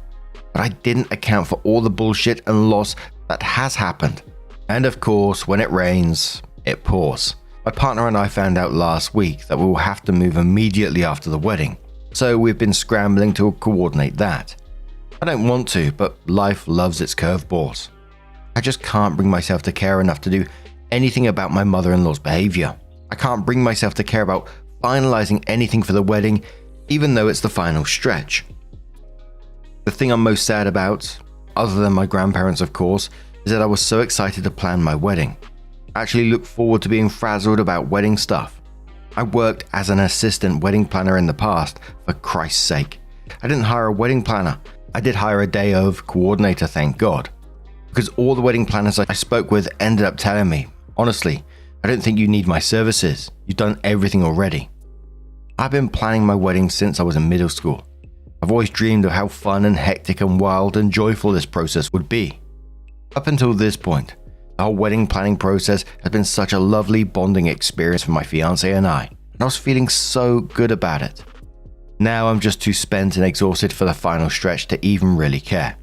but I didn't account for all the bullshit and loss that has happened. And of course, when it rains, it pours. My partner and I found out last week that we will have to move immediately after the wedding, so we've been scrambling to coordinate that. I don't want to, but life loves its curveballs. I just can't bring myself to care enough to do anything about my mother-in-law's behavior. I can't bring myself to care about finalizing anything for the wedding, even though it's the final stretch. The thing I'm most sad about, other than my grandparents of course, is that I was so excited to plan my wedding. I actually look forward to being frazzled about wedding stuff. I worked as an assistant wedding planner in the past, for Christ's sake. I didn't hire a wedding planner. I did hire a day of coordinator, thank God. Because all the wedding planners I spoke with ended up telling me, honestly, I don't think you need my services. You've done everything already. I've been planning my wedding since I was in middle school. I've always dreamed of how fun and hectic and wild and joyful this process would be. Up until this point, the whole wedding planning process has been such a lovely bonding experience for my fiancé and I was feeling so good about it. Now I'm just too spent and exhausted for the final stretch to even really care.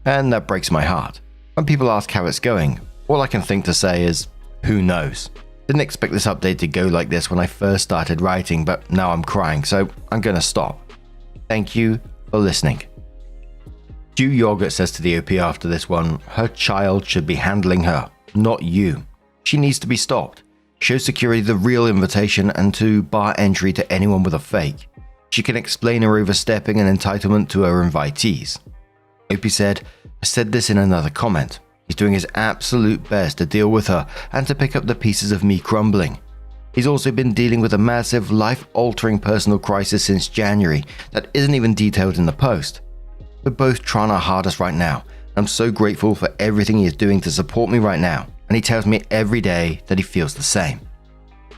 And that breaks my heart. When people ask how it's going, all I can think to say is, who knows? Didn't expect this update to go like this when I first started writing, but now I'm crying, so I'm gonna stop. Thank you for listening. Dew Yogurt says to the OP after this one, her child should be handling her, not you. She needs to be stopped. Show security the real invitation and to bar entry to anyone with a fake. She can explain her overstepping and entitlement to her invitees. OP said, I said this in another comment. He's doing his absolute best to deal with her and to pick up the pieces of me crumbling. He's also been dealing with a massive, life-altering personal crisis since January that isn't even detailed in the post. We're both trying our hardest right now. I'm so grateful for everything he is doing to support me right now, and he tells me every day that he feels the same.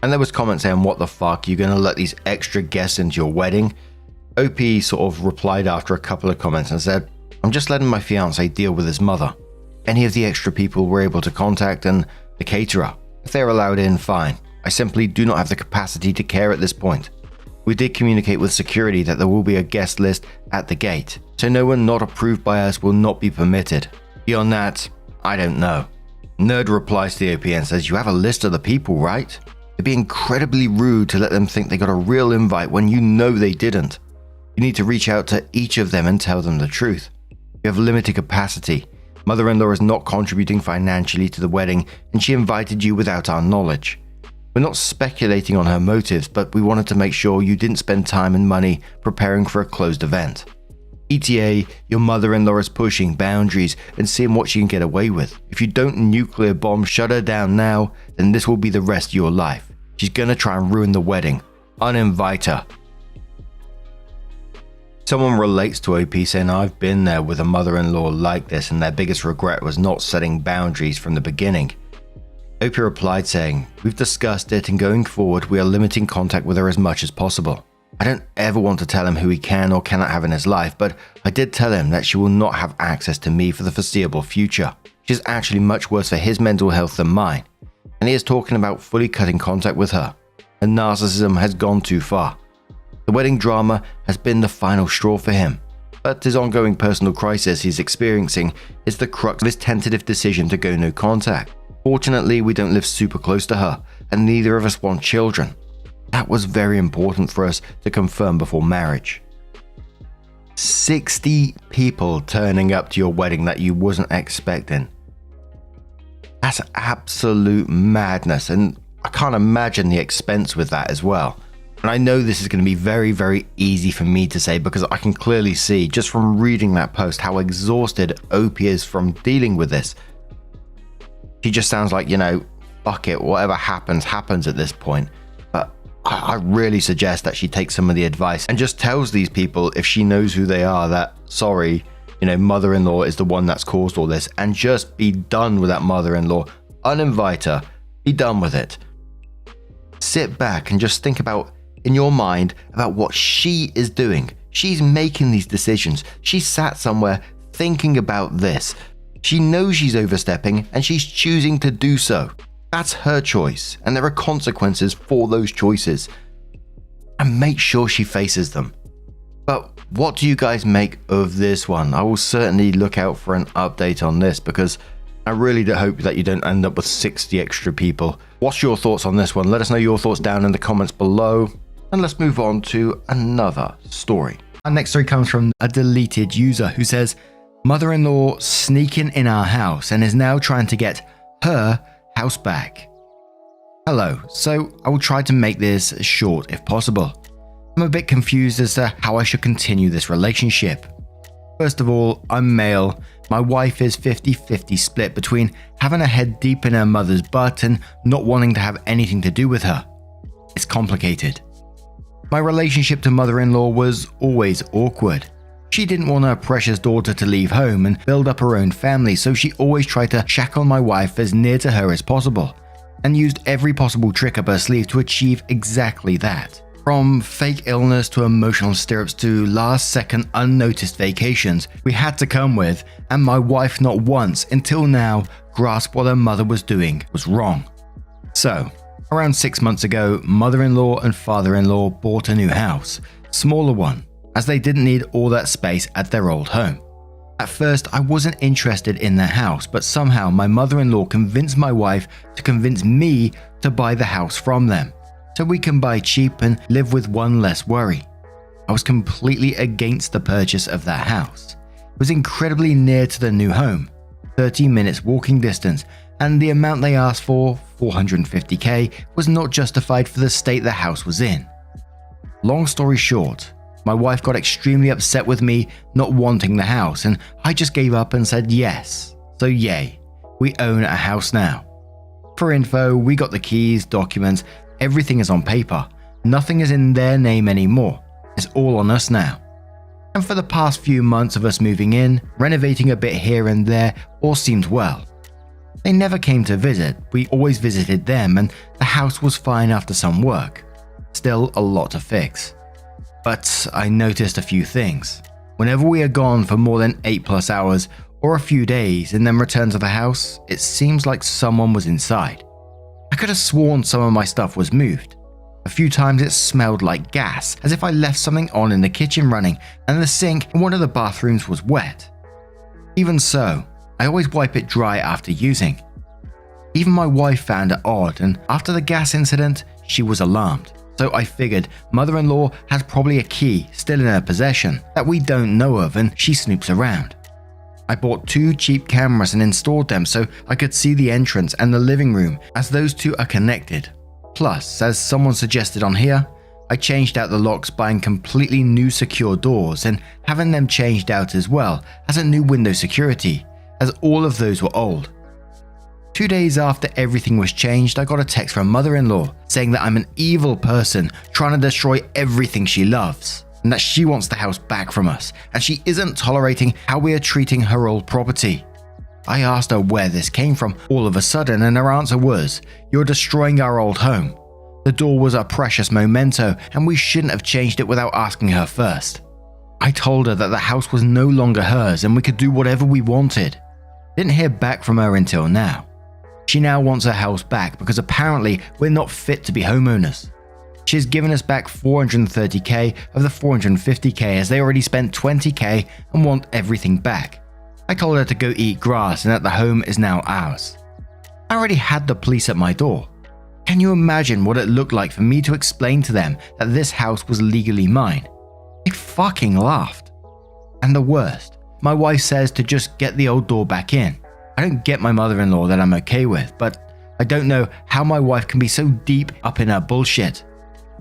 And there was comments saying, what the fuck, you gonna let these extra guests into your wedding? OP sort of replied after a couple of comments and said, I'm just letting my fiancé deal with his mother. Any of the extra people we're able to contact and the caterer. If they're allowed in, fine. I simply do not have the capacity to care at this point. We did communicate with security that there will be a guest list at the gate, so no one not approved by us will not be permitted. Beyond that, I don't know. Nerd replies to the OP and says, "You have a list of the people, right? It'd be incredibly rude to let them think they got a real invite when you know they didn't. You need to reach out to each of them and tell them the truth. You have limited capacity. Mother-in-law is not contributing financially to the wedding and she invited you without our knowledge. We're not speculating on her motives, but we wanted to make sure you didn't spend time and money preparing for a closed event. ETA, your mother-in-law is pushing boundaries and seeing what she can get away with. If you don't nuclear bomb shut her down now, then this will be the rest of your life. She's gonna try and ruin the wedding. Uninvite her." Someone relates to OP saying, "I've been there with a mother-in-law like this and their biggest regret was not setting boundaries from the beginning." OP replied saying, "We've discussed it and going forward we are limiting contact with her as much as possible. I don't ever want to tell him who he can or cannot have in his life, but I did tell him that she will not have access to me for the foreseeable future. Which is actually much worse for his mental health than mine. And he is talking about fully cutting contact with her. And narcissism has gone too far. The wedding drama has been the final straw for him. But his ongoing personal crisis he's experiencing is the crux of his tentative decision to go no contact. Fortunately, we don't live super close to her, and neither of us want children. That was very important for us to confirm before marriage." 60 people turning up to your wedding that you wasn't expecting. That's absolute madness, and I can't imagine the expense with that as well. And I know this is going to be very, very easy for me to say because I can clearly see just from reading that post how exhausted OP is from dealing with this. She just sounds like, fuck it, whatever happens, happens at this point. But I really suggest that she takes some of the advice and just tells these people, if she knows who they are, that, sorry, mother-in-law is the one that's caused all this, and just be done with that mother-in-law. Uninvite her. Be done with it. Sit back and just think about, in your mind, about what she is doing. She's making these decisions. She sat somewhere thinking about this. She knows she's overstepping and she's choosing to do so. That's her choice, and there are consequences for those choices. And make sure she faces them. But what do you guys make of this one? I will certainly look out for an update on this because I really do hope that you don't end up with 60 extra people. What's your thoughts on this one? Let us know your thoughts down in the comments below. And let's move on to another story. Our next story comes from a deleted user who says, "Mother-in-law sneaking in our house and is now trying to get her house back." Hello, so I will try to make this short if possible. I'm a bit confused as to how I should continue this relationship. First of all, I'm male. My wife is 50-50 split between having her head deep in her mother's butt and not wanting to have anything to do with her. It's complicated. My relationship to mother-in-law was always awkward. She didn't want her precious daughter to leave home and build up her own family, so she always tried to shackle my wife as near to her as possible, and used every possible trick up her sleeve to achieve exactly that. From fake illness to emotional stirrups to last-second unnoticed vacations we had to come with, and my wife not once until now grasped what her mother was doing was wrong. So, around 6 months ago, mother-in-law and father-in-law bought a new house, smaller one, as they didn't need all that space at their old home. At first, I wasn't interested in their house, but somehow my mother-in-law convinced my wife to convince me to buy the house from them, so we can buy cheap and live with one less worry. I was completely against the purchase of that house. It was incredibly near to the new home, 30 minutes walking distance, and the amount they asked for, $450K, was not justified for the state the house was in. Long story short, my wife got extremely upset with me not wanting the house, and I just gave up and said yes. So yay, we own a house now. For info, we got the keys, documents, everything is on paper. Nothing is in their name anymore. It's all on us now. And for the past few months of us moving in, renovating a bit here and there, all seemed well. They never came to visit, we always visited them, and the house was fine after some work. Still a lot to fix. But I noticed a few things. Whenever we are gone for more than 8+ hours or a few days and then return to the house, it seems like someone was inside. I could have sworn some of my stuff was moved. A few times it smelled like gas, as if I left something on in the kitchen running and the sink in one of the bathrooms was wet. Even so, I always wipe it dry after using. Even my wife found it odd, and after the gas incident, she was alarmed. So I figured mother-in-law has probably a key still in her possession that we don't know of, and she snoops around. I bought 2 cheap cameras and installed them so I could see the entrance and the living room, as those two are connected. Plus, as someone suggested on here, I changed out the locks buying completely new secure doors and having them changed out as well as a new window security, as all of those were old. 2 days after everything was changed, I got a text from mother-in-law saying that I'm an evil person trying to destroy everything she loves, and that she wants the house back from us, and she isn't tolerating how we are treating her old property. I asked her where this came from all of a sudden, and her answer was, "You're destroying our old home. The door was a precious memento, and we shouldn't have changed it without asking her first." I told her that the house was no longer hers and we could do whatever we wanted. Didn't hear back from her until now. She now wants her house back because apparently we're not fit to be homeowners. She has given us back 430k of the 450k as they already spent 20k and want everything back. I told her to go eat grass and that the home is now ours. I already had the police at my door. Can you imagine what it looked like for me to explain to them that this house was legally mine? They fucking laughed. And the worst, my wife says to just get the old door back in. I don't get my mother-in-law that I'm okay with, but I don't know how my wife can be so deep up in her bullshit.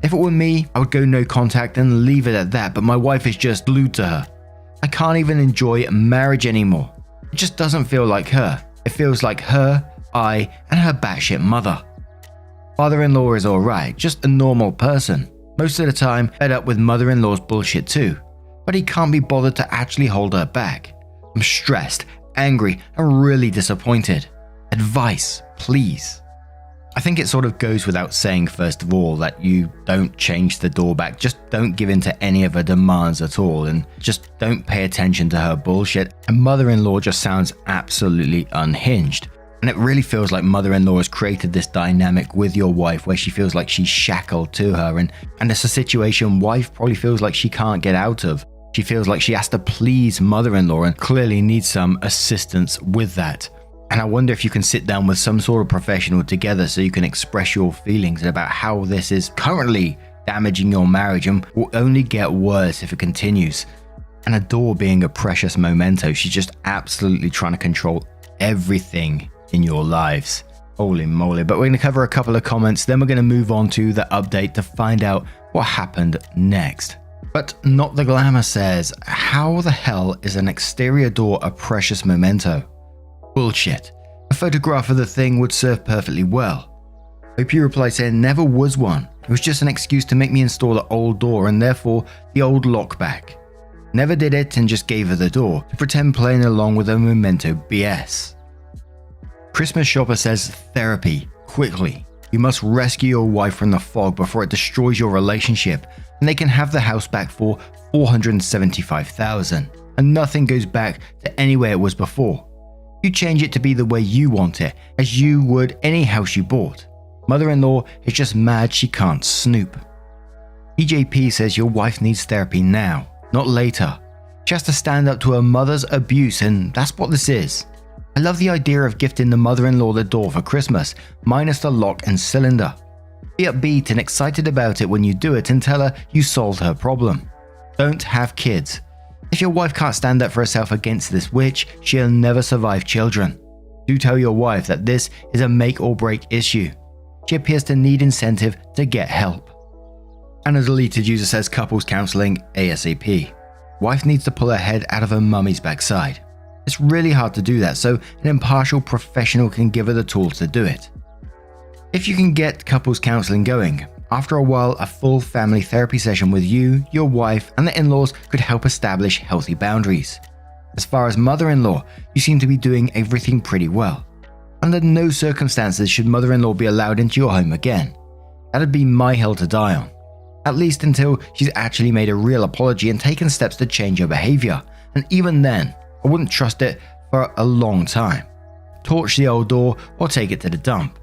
If it were me, I would go no contact and leave it at that, but my wife is just glued to her. I can't even enjoy marriage anymore. It just doesn't feel like her. It feels like her, I, and her batshit mother. Father-in-law is alright, just a normal person. Most of the time, fed up with mother-in-law's bullshit too, but he can't be bothered to actually hold her back. I'm stressed, angry, and really disappointed. Advice, please. I think it sort of goes without saying, first of all, that you don't change the door back. Just don't give in to any of her demands at all, and just don't pay attention to her bullshit. And mother-in-law just sounds absolutely unhinged. And it really feels like mother-in-law has created this dynamic with your wife where she feels like she's shackled to her, and it's a situation wife probably feels like she can't get out of. She feels like she has to please mother-in-law and clearly needs some assistance with that. And I wonder if you can sit down with some sort of professional together so you can express your feelings about how this is currently damaging your marriage and will only get worse if it continues. And a door being a precious memento, she's just absolutely trying to control everything in your lives. Holy moly. But we're going to cover a couple of comments, then we're going to move on to the update to find out what happened next. But Not the Glamour says, how the hell is an exterior door a precious memento? Bullshit. A photograph of the thing would serve perfectly well. Hope you reply saying never was one. It was just an excuse to make me install the old door and therefore the old lock back. Never did it and just gave her the door to pretend playing along with a memento BS. Christmas Shopper says therapy, quickly. You must rescue your wife from the fog before it destroys your relationship, and they can have the house back for $475,000, and nothing goes back to any way it was before. You change it to be the way you want it, as you would any house you bought. Mother-in-law is just mad she can't snoop. EJP says your wife needs therapy now, not later. She has to stand up to her mother's abuse, and that's what this is. I love the idea of gifting the mother-in-law the door for Christmas, minus the lock and cylinder. Be upbeat and excited about it when you do it and tell her you solved her problem. Don't have kids. If your wife can't stand up for herself against this witch, she'll never survive children. Do tell your wife that this is a make or break issue. She appears to need incentive to get help. And a deleted user says couples counseling ASAP. Wife needs to pull her head out of her mummy's backside. It's really hard to do that, so an impartial professional can give her the tools to do it. If you can get couples counseling going, after a while a full family therapy session with you, your wife, and the in-laws could help establish healthy boundaries. As far as mother-in-law, you seem to be doing everything pretty well. Under no circumstances should mother-in-law be allowed into your home again. That'd be my hill to die on. At least until she's actually made a real apology and taken steps to change her behavior. And even then, I wouldn't trust it for a long time. Torch the old door or take it to the dump.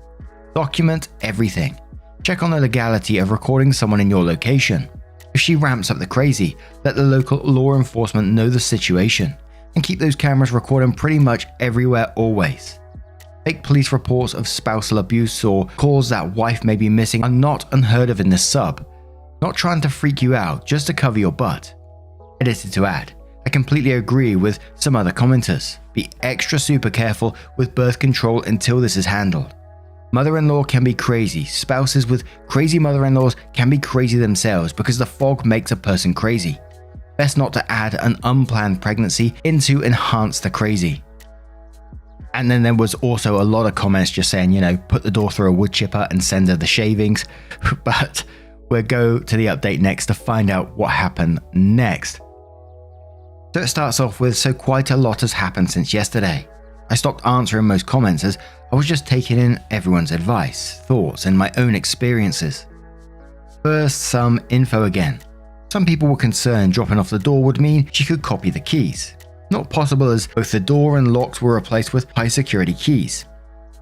Document everything. Check on the legality of recording someone in your location. If she ramps up the crazy, let the local law enforcement know the situation and keep those cameras recording pretty much everywhere always. Fake police reports of spousal abuse or calls that wife may be missing are not unheard of in this sub. Not trying to freak you out, just to cover your butt. Edited to add, I completely agree with some other commenters. Be extra super careful with birth control until this is handled. Mother-in-law can be crazy. Spouses with crazy mother-in-laws can be crazy themselves because the fog makes a person crazy. Best not to add an unplanned pregnancy in to enhance the crazy. And then there was also a lot of comments just saying, put the door through a wood chipper and send her the shavings. But we'll go to the update next to find out what happened next. So it starts off with, so quite a lot has happened since yesterday. I stopped answering most comments as I was just taking in everyone's advice, thoughts, and my own experiences. First, some info again. Some people were concerned dropping off the door would mean she could copy the keys. Not possible as both the door and locks were replaced with high security keys.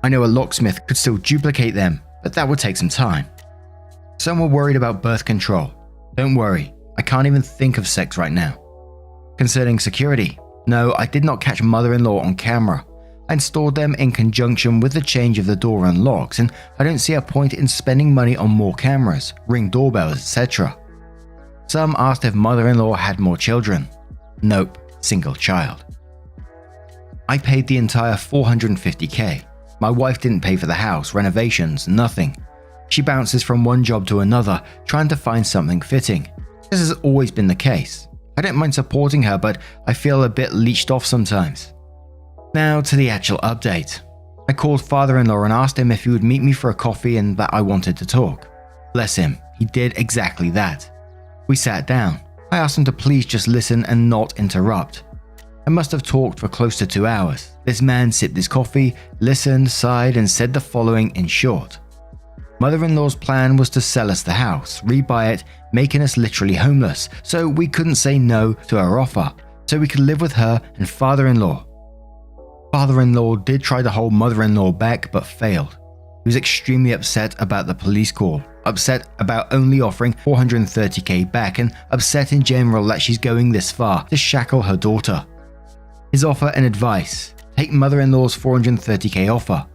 I know a locksmith could still duplicate them, but that would take some time. Some were worried about birth control. Don't worry, I can't even think of sex right now. Concerning security, no, I did not catch mother-in-law on camera. I installed them in conjunction with the change of the door and locks, and I don't see a point in spending money on more cameras, ring doorbells, etc. Some asked if mother-in-law had more children. Nope, single child. I paid the entire $450k. My wife didn't pay for the house, renovations, nothing. She bounces from one job to another, trying to find something fitting. This has always been the case. I don't mind supporting her, but I feel a bit leeched off sometimes. Now to the actual update. I called father-in-law and asked him if he would meet me for a coffee and that I wanted to talk. Bless him, he did exactly that. We sat down. I asked him to please just listen and not interrupt. I must have talked for close to 2 hours. This man sipped his coffee, listened, sighed, and said the following in short. Mother-in-law's plan was to sell us the house, rebuy it, making us literally homeless, so we couldn't say no to her offer, so we could live with her and father-in-law. Father-in-law did try to hold mother-in-law back but failed. He was extremely upset about the police call, upset about only offering $430k back, and upset in general that she's going this far to shackle her daughter. His offer and advice: take mother-in-law's $430k offer.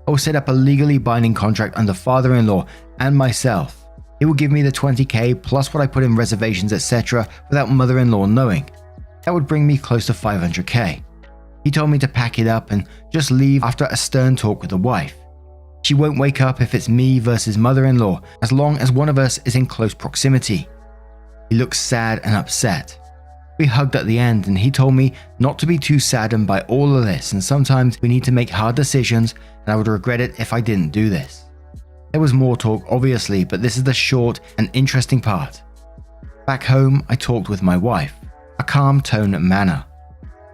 I will set up a legally binding contract under father-in-law and myself. He will give me the $20k plus what I put in reservations etc. without mother-in-law knowing. That would bring me close to $500k. He told me to pack it up and just leave after a stern talk with the wife. She won't wake up if it's me versus mother-in-law, as long as one of us is in close proximity. He looked sad and upset. We hugged at the end and he told me not to be too saddened by all of this, and sometimes we need to make hard decisions and I would regret it if I didn't do this. There was more talk obviously, but this is the short and interesting part. Back home, I talked with my wife, a calm tone and manner.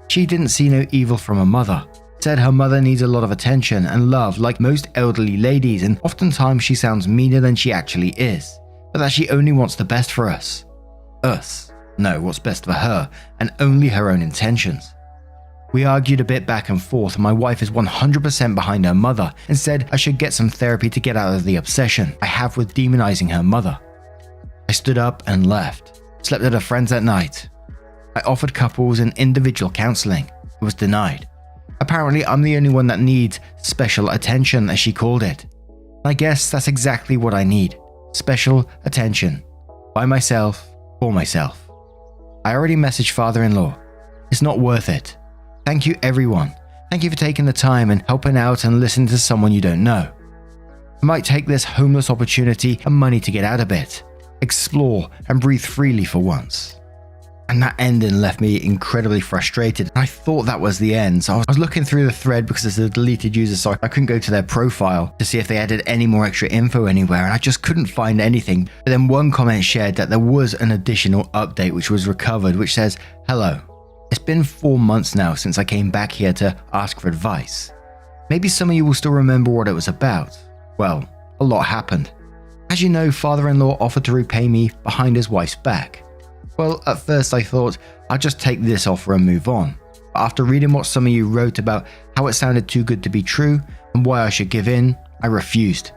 She didn't see no evil from her mother. Said her mother needs a lot of attention and love like most elderly ladies, and oftentimes she sounds meaner than she actually is, but that she only wants the best for us. Us. No, what's best for her, and only her own intentions. We argued a bit back and forth, and my wife is 100% behind her mother and said I should get some therapy to get out of the obsession I have with demonizing her mother. I stood up and left, slept at a friend's that night. I offered couples and individual counseling. It was denied. Apparently I'm the only one that needs special attention, as she called it. I guess that's exactly what I need. Special attention. By myself, for myself. I already messaged father-in-law. It's not worth it. Thank you everyone. Thank you for taking the time and helping out and listening to someone you don't know. I might take this homeless opportunity and money to get out a bit, explore and breathe freely for once. And that ending left me incredibly frustrated. I thought that was the end, so I was looking through the thread because it's a deleted user, so I couldn't go to their profile to see if they added any more extra info anywhere, and I just couldn't find anything. But then one comment shared that there was an additional update which was recovered, which says, "Hello. It's been 4 months now since I came back here to ask for advice. Maybe some of you will still remember what it was about. Well, a lot happened. As you know, father-in-law offered to repay me behind his wife's back. Well, at first I thought I'd just take this offer and move on. But after reading what some of you wrote about how it sounded too good to be true and why I should give in, I refused.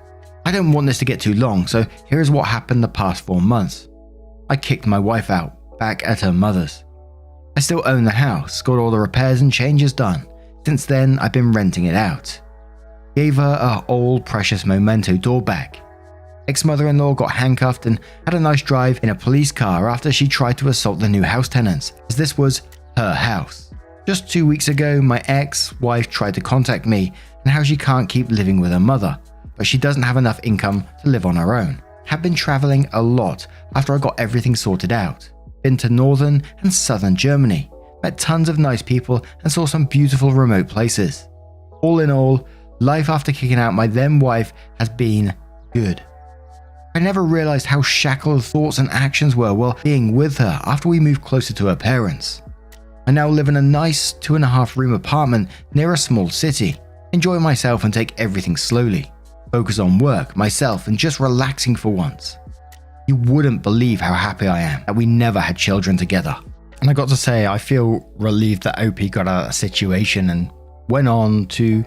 I don't want this to get too long, so here's what happened the past 4 months. I kicked my wife out, back at her mother's. I still own the house, got all the repairs and changes done. Since then, I've been renting it out. Gave her her old precious memento door back. Ex-mother-in-law got handcuffed and had a nice drive in a police car after she tried to assault the new house tenants, as this was her house. Just 2 weeks ago, my ex-wife tried to contact me and how she can't keep living with her mother, but she doesn't have enough income to live on her own. Have been traveling a lot after I got everything sorted out. Been to northern and southern Germany, met tons of nice people and saw some beautiful remote places. All in all, life after kicking out my then wife has been good. I never realized how shackled thoughts and actions were while being with her after we moved closer to her parents. I now live in a nice 2.5-room apartment near a small city, enjoy myself and take everything slowly, focus on work, myself and just relaxing for once. You wouldn't believe how happy I am that we never had children together. And I got to say, I feel relieved that OP got out of a situation and went on to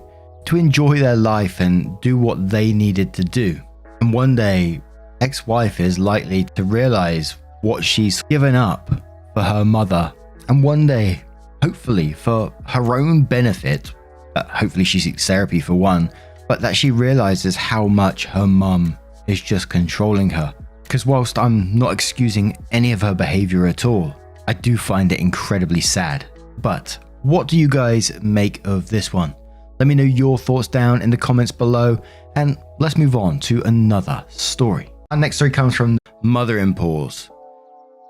enjoy their life and do what they needed to do. And one day, ex-wife is likely to realize what she's given up for her mother. And one day, hopefully for her own benefit, hopefully she seeks therapy for one, but that she realizes how much her mum is just controlling her. Because whilst I'm not excusing any of her behavior at all, I do find it incredibly sad. But what do you guys make of this one? Let me know your thoughts down in the comments below, and let's move on to another story. Our next story comes from Motherinpaws.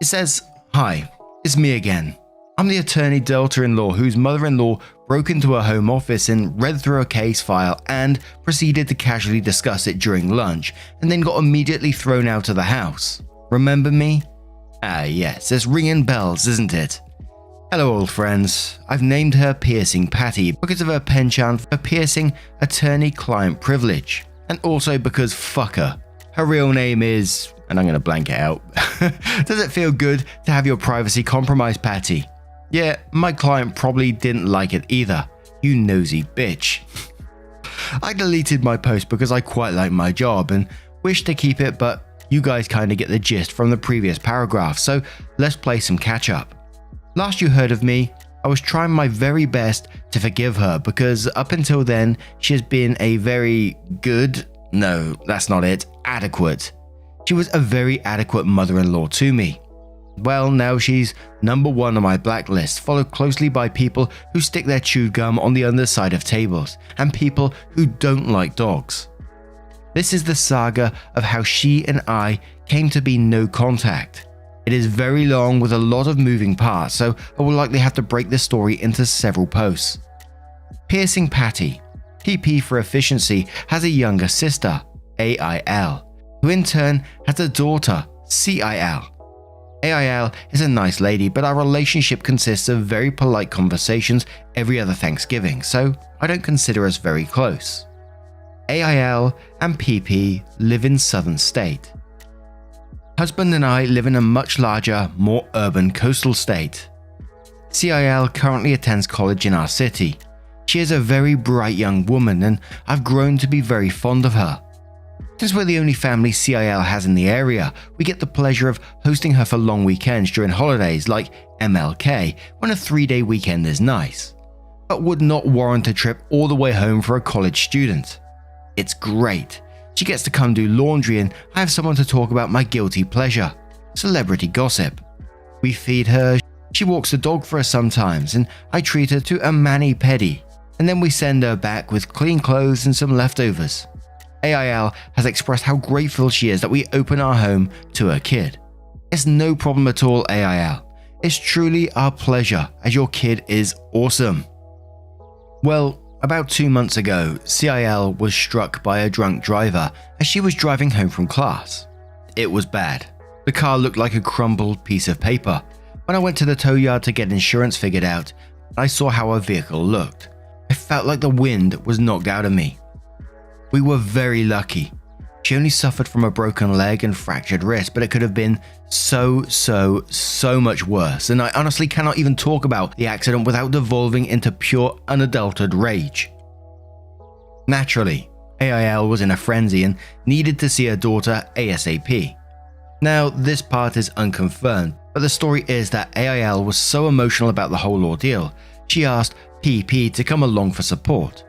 It says, "Hi, it's me again. I'm the attorney daughter-in-law whose mother-in-law broke into her home office and read through her case file and proceeded to casually discuss it during lunch and then got immediately thrown out of the house. Remember me? Ah yes, it's ringing bells, isn't it? Hello old friends, I've named her Piercing Patty because of her penchant for piercing attorney-client privilege, and also because fuck her. Her real name is, and I'm gonna blank it out. Does it feel good to have your privacy compromised, Patty? Yeah, my client probably didn't like it either, you nosy bitch." I deleted my post because I quite like my job and wish to keep it, but you guys kinda get the gist from the previous paragraph, so let's play some catch up. Last you heard of me, I was trying my very best to forgive her because up until then, she has been a very good, no, that's not it, adequate. She was a very adequate mother-in-law to me. Well, now she's number 1 on my blacklist, followed closely by people who stick their chewed gum on the underside of tables, and people who don't like dogs. This is the saga of how she and I came to be no contact. It is very long with a lot of moving parts, so I will likely have to break this story into several posts. Piercing Patty, PP for efficiency, has a younger sister, AIL, who in turn has a daughter, CIL. AIL is a nice lady, but our relationship consists of very polite conversations every other Thanksgiving, so I don't consider us very close. AIL and PP live in southern state. Husband and I live in a much larger, more urban coastal state. CIL currently attends college in our city. She is a very bright young woman and I've grown to be very fond of her. Since we're the only family CIL has in the area, we get the pleasure of hosting her for long weekends during holidays like MLK, when a 3-day weekend is nice, but would not warrant a trip all the way home for a college student. It's great. She gets to come do laundry and I have someone to talk about my guilty pleasure, celebrity gossip. We feed her, she walks the dog for us sometimes, and I treat her to a mani-pedi, and then we send her back with clean clothes and some leftovers. AIL has expressed how grateful she is that we open our home to her kid. It's no problem at all, AIL. It's truly our pleasure as your kid is awesome. Well, about 2 months ago, CIL was struck by a drunk driver as she was driving home from class. It was bad. The car looked like a crumbled piece of paper. When I went to the tow yard to get insurance figured out, I saw how her vehicle looked. I felt like the wind was knocked out of me. We were very lucky. She only suffered from a broken leg and fractured wrist, but it could have been so much worse, and I honestly cannot even talk about the accident without devolving into pure unadulterated rage. Naturally, AIL was in a frenzy and needed to see her daughter ASAP. Now, this part is unconfirmed, but the story is that AIL was so emotional about the whole ordeal, she asked PP to come along for support.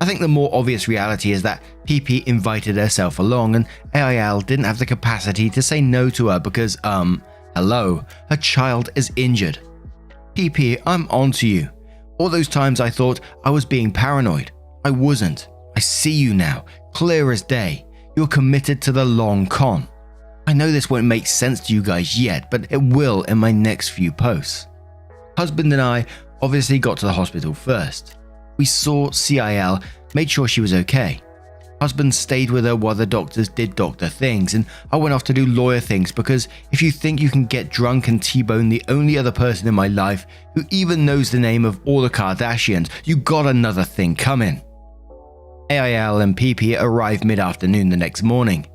I think the more obvious reality is that PP invited herself along and AIL didn't have the capacity to say no to her because, hello, her child is injured. PP, I'm on to you. All those times I thought I was being paranoid. I wasn't. I see you now, clear as day. You're committed to the long con. I know this won't make sense to you guys yet, but it will in my next few posts. Husband and I obviously got to the hospital first. We saw CIL, made sure she was okay. Husband stayed with her while the doctors did doctor things, and I went off to do lawyer things because if you think you can get drunk and T-bone the only other person in my life who even knows the name of all the Kardashians, you got another thing coming. AIL and PP arrived mid-afternoon the next morning.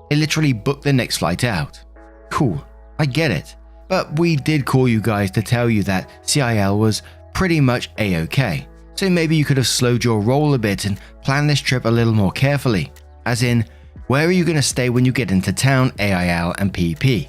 They literally booked the next flight out. Cool, I get it. But we did call you guys to tell you that CIL was pretty much A-okay. So maybe you could have slowed your roll a bit and planned this trip a little more carefully. As in, where are you going to stay when you get into town, AIL and PP?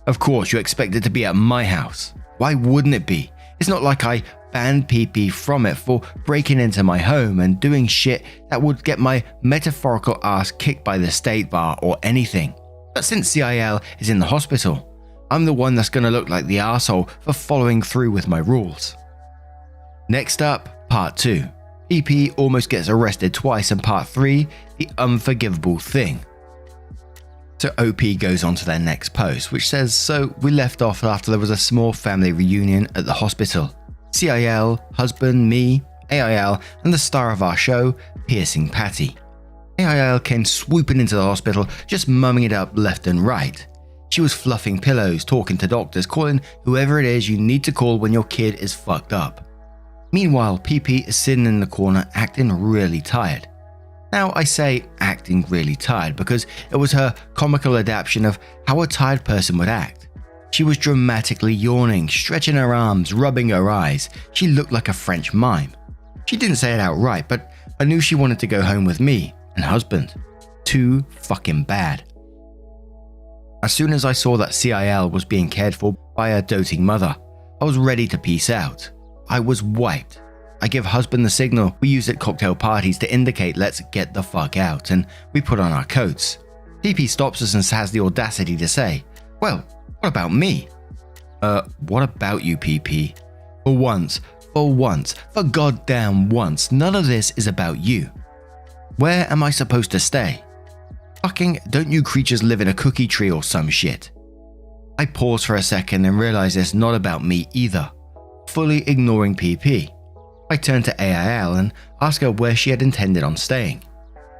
Of course, you expect it to be at my house. Why wouldn't it be? It's not like I banned PP from it for breaking into my home and doing shit that would get my metaphorical ass kicked by the state bar or anything. But since CIL is in the hospital, I'm the one that's going to look like the asshole for following through with my rules. Next up, Part 2. PP almost gets arrested twice, and Part 3, the unforgivable thing. So OP goes on to their next post, which says, so we left off after there was a small family reunion at the hospital. CIL, husband, me, AIL, and the star of our show, Piercing Patty. AIL came swooping into the hospital, just mumming it up left and right. She was fluffing pillows, talking to doctors, calling whoever it is you need to call when your kid is fucked up. Meanwhile, PP is sitting in the corner acting really tired. Now I say acting really tired because it was her comical adaptation of how a tired person would act. She was dramatically yawning, stretching her arms, rubbing her eyes. She looked like a French mime. She didn't say it outright, but I knew she wanted to go home with me and husband. Too fucking bad. As soon as I saw that CIL was being cared for by her doting mother, I was ready to peace out. I was wiped. I give husband the signal we use at cocktail parties to indicate let's get the fuck out, and we put on our coats. PP stops us and has the audacity to say, well, what about me? What about you, PP? For once, for goddamn once, none of this is about you. Where am I supposed to stay? Fucking don't you creatures live in a cookie tree or some shit? I pause for a second and realize it's not about me either. Fully ignoring PP. I turn to AIL and ask her where she had intended on staying.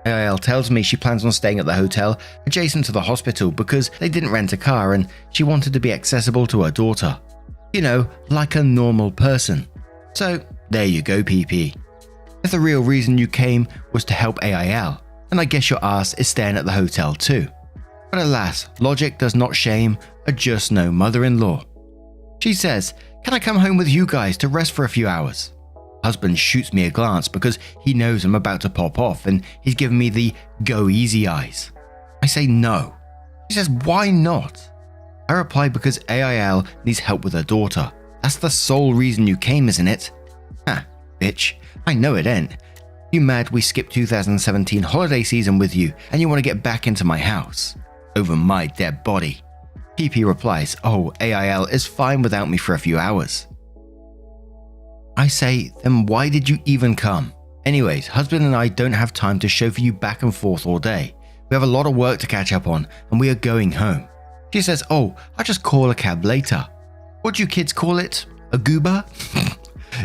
AIL tells me she plans on staying at the hotel adjacent to the hospital because they didn't rent a car and she wanted to be accessible to her daughter. You know, like a normal person. So there you go, PP. If the real reason you came was to help AIL, then I guess your ass is staying at the hotel too. But alas, logic does not shame a just no mother-in-law. She says, can I come home with you guys to rest for a few hours? Husband shoots me a glance because he knows I'm about to pop off and he's giving me the go easy eyes. I say no. He says, why not? I reply because AIL needs help with her daughter. That's the sole reason you came, isn't it? Ha, bitch. I know it ain't. You mad we skipped 2017 holiday season with you and you want to get back into my house? Over my dead body. PP replies, oh, AIL is fine without me for a few hours. I say, then why did you even come? Anyways, husband and I don't have time to chauffeur you back and forth all day. We have a lot of work to catch up on and we are going home. She says, oh, I'll just call a cab later. What do you kids call it? A goober?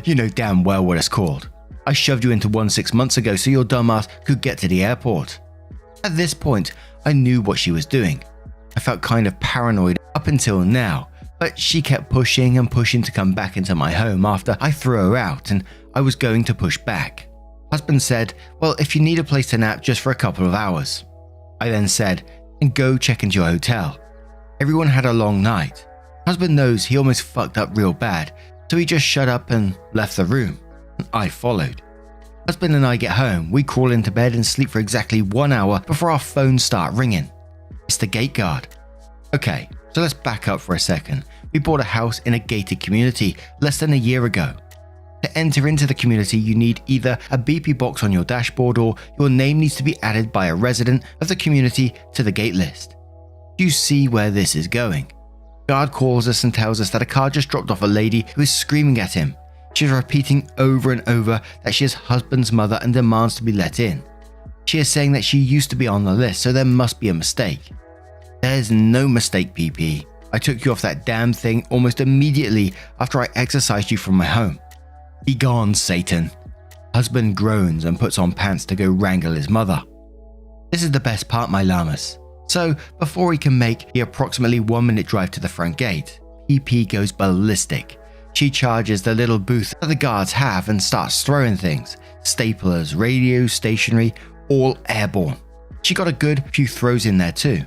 You know damn well what it's called. I shoved you into one 6 months ago so your dumbass could get to the airport. At this point, I knew what she was doing. I felt kind of paranoid up until now, but she kept pushing and pushing to come back into my home after I threw her out and I was going to push back. Husband said, well, if you need a place to nap just for a couple of hours. I then said, and go check into your hotel. Everyone had a long night. Husband knows he almost fucked up real bad, so he just shut up and left the room. I followed. Husband and I get home, we crawl into bed and sleep for exactly 1 hour before our phones start ringing. It's the gate guard. Okay, so let's back up for a second. We bought a house in a gated community less than a year ago. To enter into the community, you need either a BP box on your dashboard or your name needs to be added by a resident of the community to the gate list. You see where this is going. Guard calls us and tells us that a car just dropped off a lady who is screaming at him. She's repeating over and over that she is husband's mother and demands to be let in. She is saying that she used to be on the list, so there must be a mistake. There's no mistake, PP. I took you off that damn thing almost immediately after I exorcised you from my home. Be gone, Satan. Husband groans and puts on pants to go wrangle his mother. This is the best part, my llamas. So, before he can make the approximately 1-minute drive to the front gate, PP goes ballistic. She charges the little booth that the guards have and starts throwing things. Staplers, radios, stationery, all airborne. She got a good few throws in there too.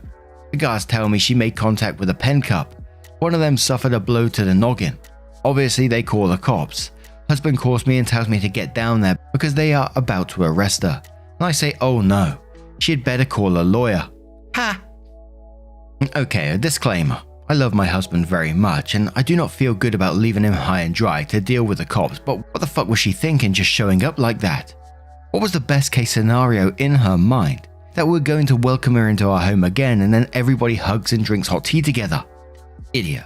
The guards tell me she made contact with a pen cup. One of them suffered a blow to the noggin. Obviously they call the cops. Husband calls me and tells me to get down there because they are about to arrest her. And I say, oh no, she'd better call a lawyer. Ha! Okay, a disclaimer. I love my husband very much and I do not feel good about leaving him high and dry to deal with the cops, but what the fuck was she thinking just showing up like that? What was the best case scenario in her mind? That we're going to welcome her into our home again and then everybody hugs and drinks hot tea together? Idiot.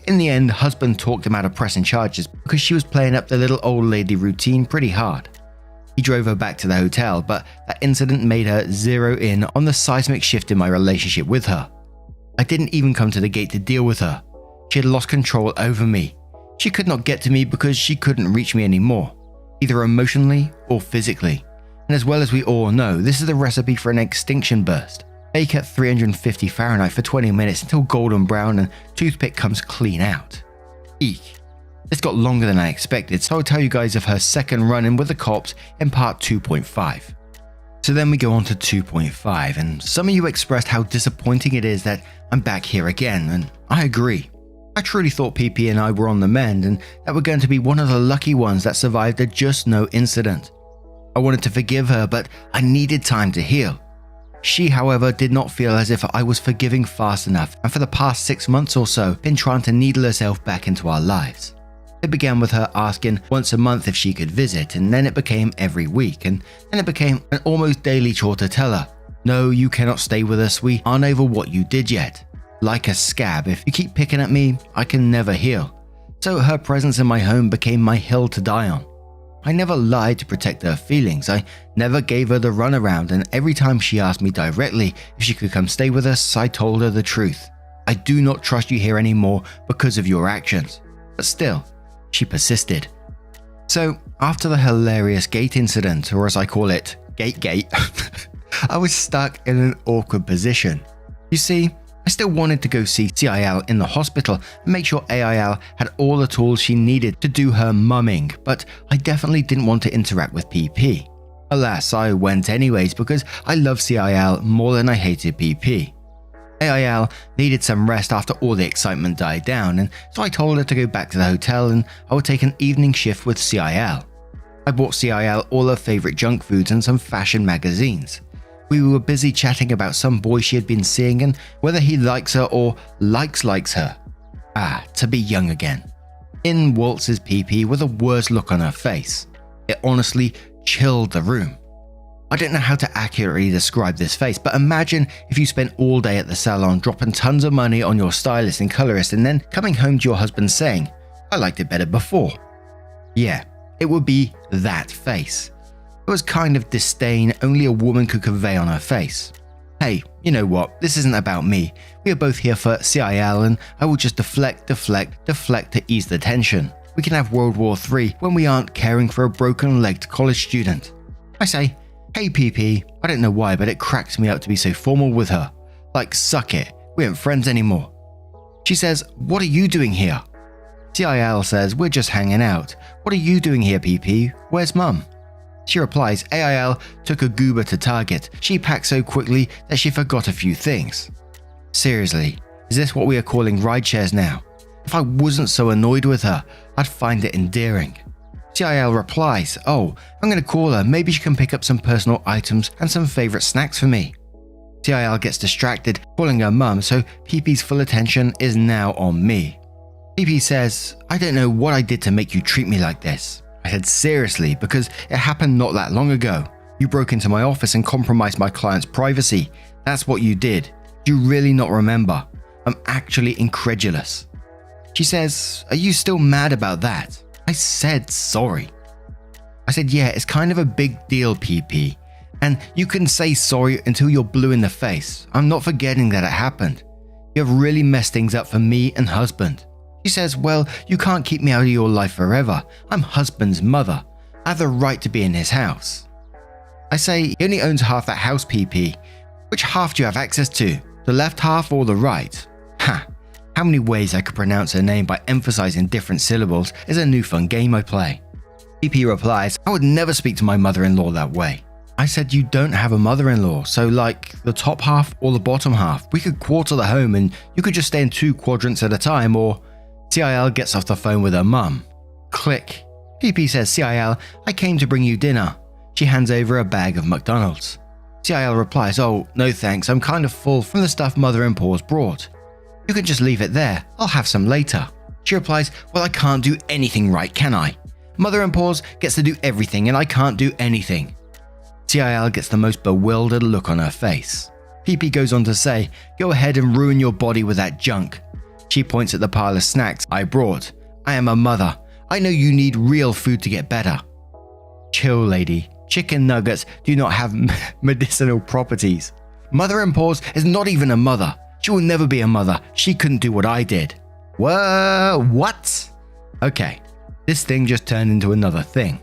In the end, husband talked him out of pressing charges because she was playing up the little old lady routine pretty hard. He drove her back to the hotel, but that incident made her zero in on the seismic shift in my relationship with her. I didn't even come to the gate to deal with her. She had lost control over me. She could not get to me because she couldn't reach me anymore, either emotionally or physically. And as well as we all know, this is the recipe for an extinction burst. Bake at 350 Fahrenheit for 20 minutes until golden brown and toothpick comes clean out. Eek. This got longer than I expected, so I'll tell you guys of her second run-in with the cops in part 2.5. So then we go on to 2.5, and some of you expressed how disappointing it is that I'm back here again, and I agree. I truly thought PP and I were on the mend and that we're going to be one of the lucky ones that survived a just no incident. I wanted to forgive her, but I needed time to heal. She, however, did not feel as if I was forgiving fast enough, and for the past 6 months or so, been trying to needle herself back into our lives. It began with her asking once a month if she could visit, and then it became every week, and then it became an almost daily chore to tell her, no, you cannot stay with us, we aren't over what you did yet. Like a scab, if you keep picking at me, I can never heal. So her presence in my home became my hill to die on. I never lied to protect her feelings, I never gave her the runaround, and every time she asked me directly if she could come stay with us, I told her the truth. I do not trust you here anymore because of your actions. But still, she persisted. So, after the hilarious gate incident, or as I call it, gate, I was stuck in an awkward position. You see, I still wanted to go see CIL in the hospital and make sure AIL had all the tools she needed to do her mumming, but I definitely didn't want to interact with PP. Alas, I went anyways because I love CIL more than I hated PP. AIL needed some rest after all the excitement died down, and so I told her to go back to the hotel and I would take an evening shift with CIL. I bought CIL all her favorite junk foods and some fashion magazines. We were busy chatting about some boy she had been seeing and whether he likes her or likes her. Ah, to be young again. In waltzes PP with a worse look on her face. It honestly chilled the room. I don't know how to accurately describe this face, but imagine if you spent all day at the salon dropping tons of money on your stylist and colorist and then coming home to your husband saying, I liked it better before. Yeah, it would be that face. It was kind of disdain only a woman could convey on her face. Hey, you know what, this isn't about me. We are both here for CIL and I will just deflect to ease the tension. We can have World War III when we aren't caring for a broken-legged college student. I say, hey PP, I don't know why, but it cracks me up to be so formal with her. Like, suck it, we aren't friends anymore. She says, what are you doing here? CIL says, we're just hanging out. What are you doing here, PP? Where's mum? She replies, AIL took a goober to Target. She packed so quickly that she forgot a few things. Seriously, is this what we are calling rideshares now? If I wasn't so annoyed with her, I'd find it endearing. CIL replies, oh, I'm going to call her, maybe she can pick up some personal items and some favourite snacks for me. CIL gets distracted, calling her mum, so PP's full attention is now on me. PP says, I don't know what I did to make you treat me like this. I said, seriously, because it happened not that long ago. You broke into my office and compromised my client's privacy. That's what you did. Do you really not remember? I'm actually incredulous. She says, are you still mad about that? I said sorry. I said, yeah, it's kind of a big deal, PP. And you can say sorry until you're blue in the face. I'm not forgetting that it happened. You have really messed things up for me and husband. She says, well, you can't keep me out of your life forever. I'm husband's mother. I have the right to be in his house. I say, he only owns half that house, PP. Which half do you have access to? The left half or the right? Ha! How many ways I could pronounce her name by emphasizing different syllables is a new fun game I play. PP replies, I would never speak to my mother-in-law that way. I said, you don't have a mother-in-law, so like the top half or the bottom half. We could quarter the home and you could just stay in 2 quadrants at a time, or... CIL gets off the phone with her mum. Click. PP says, CIL, I came to bring you dinner. She hands over a bag of McDonald's. CIL replies, oh, no thanks, I'm kind of full from the stuff Motherinpaws brought. You can just leave it there, I'll have some later. She replies, well, I can't do anything right, can I? Motherinpaws gets to do everything and I can't do anything. CIL gets the most bewildered look on her face. PP goes on to say, go ahead and ruin your body with that junk. She points at the pile of snacks I brought. I am a mother. I know you need real food to get better. Chill, lady. Chicken nuggets do not have medicinal properties. Motherinpaws is not even a mother. She will never be a mother. She couldn't do what I did. Whoa, what? Okay, this thing just turned into another thing.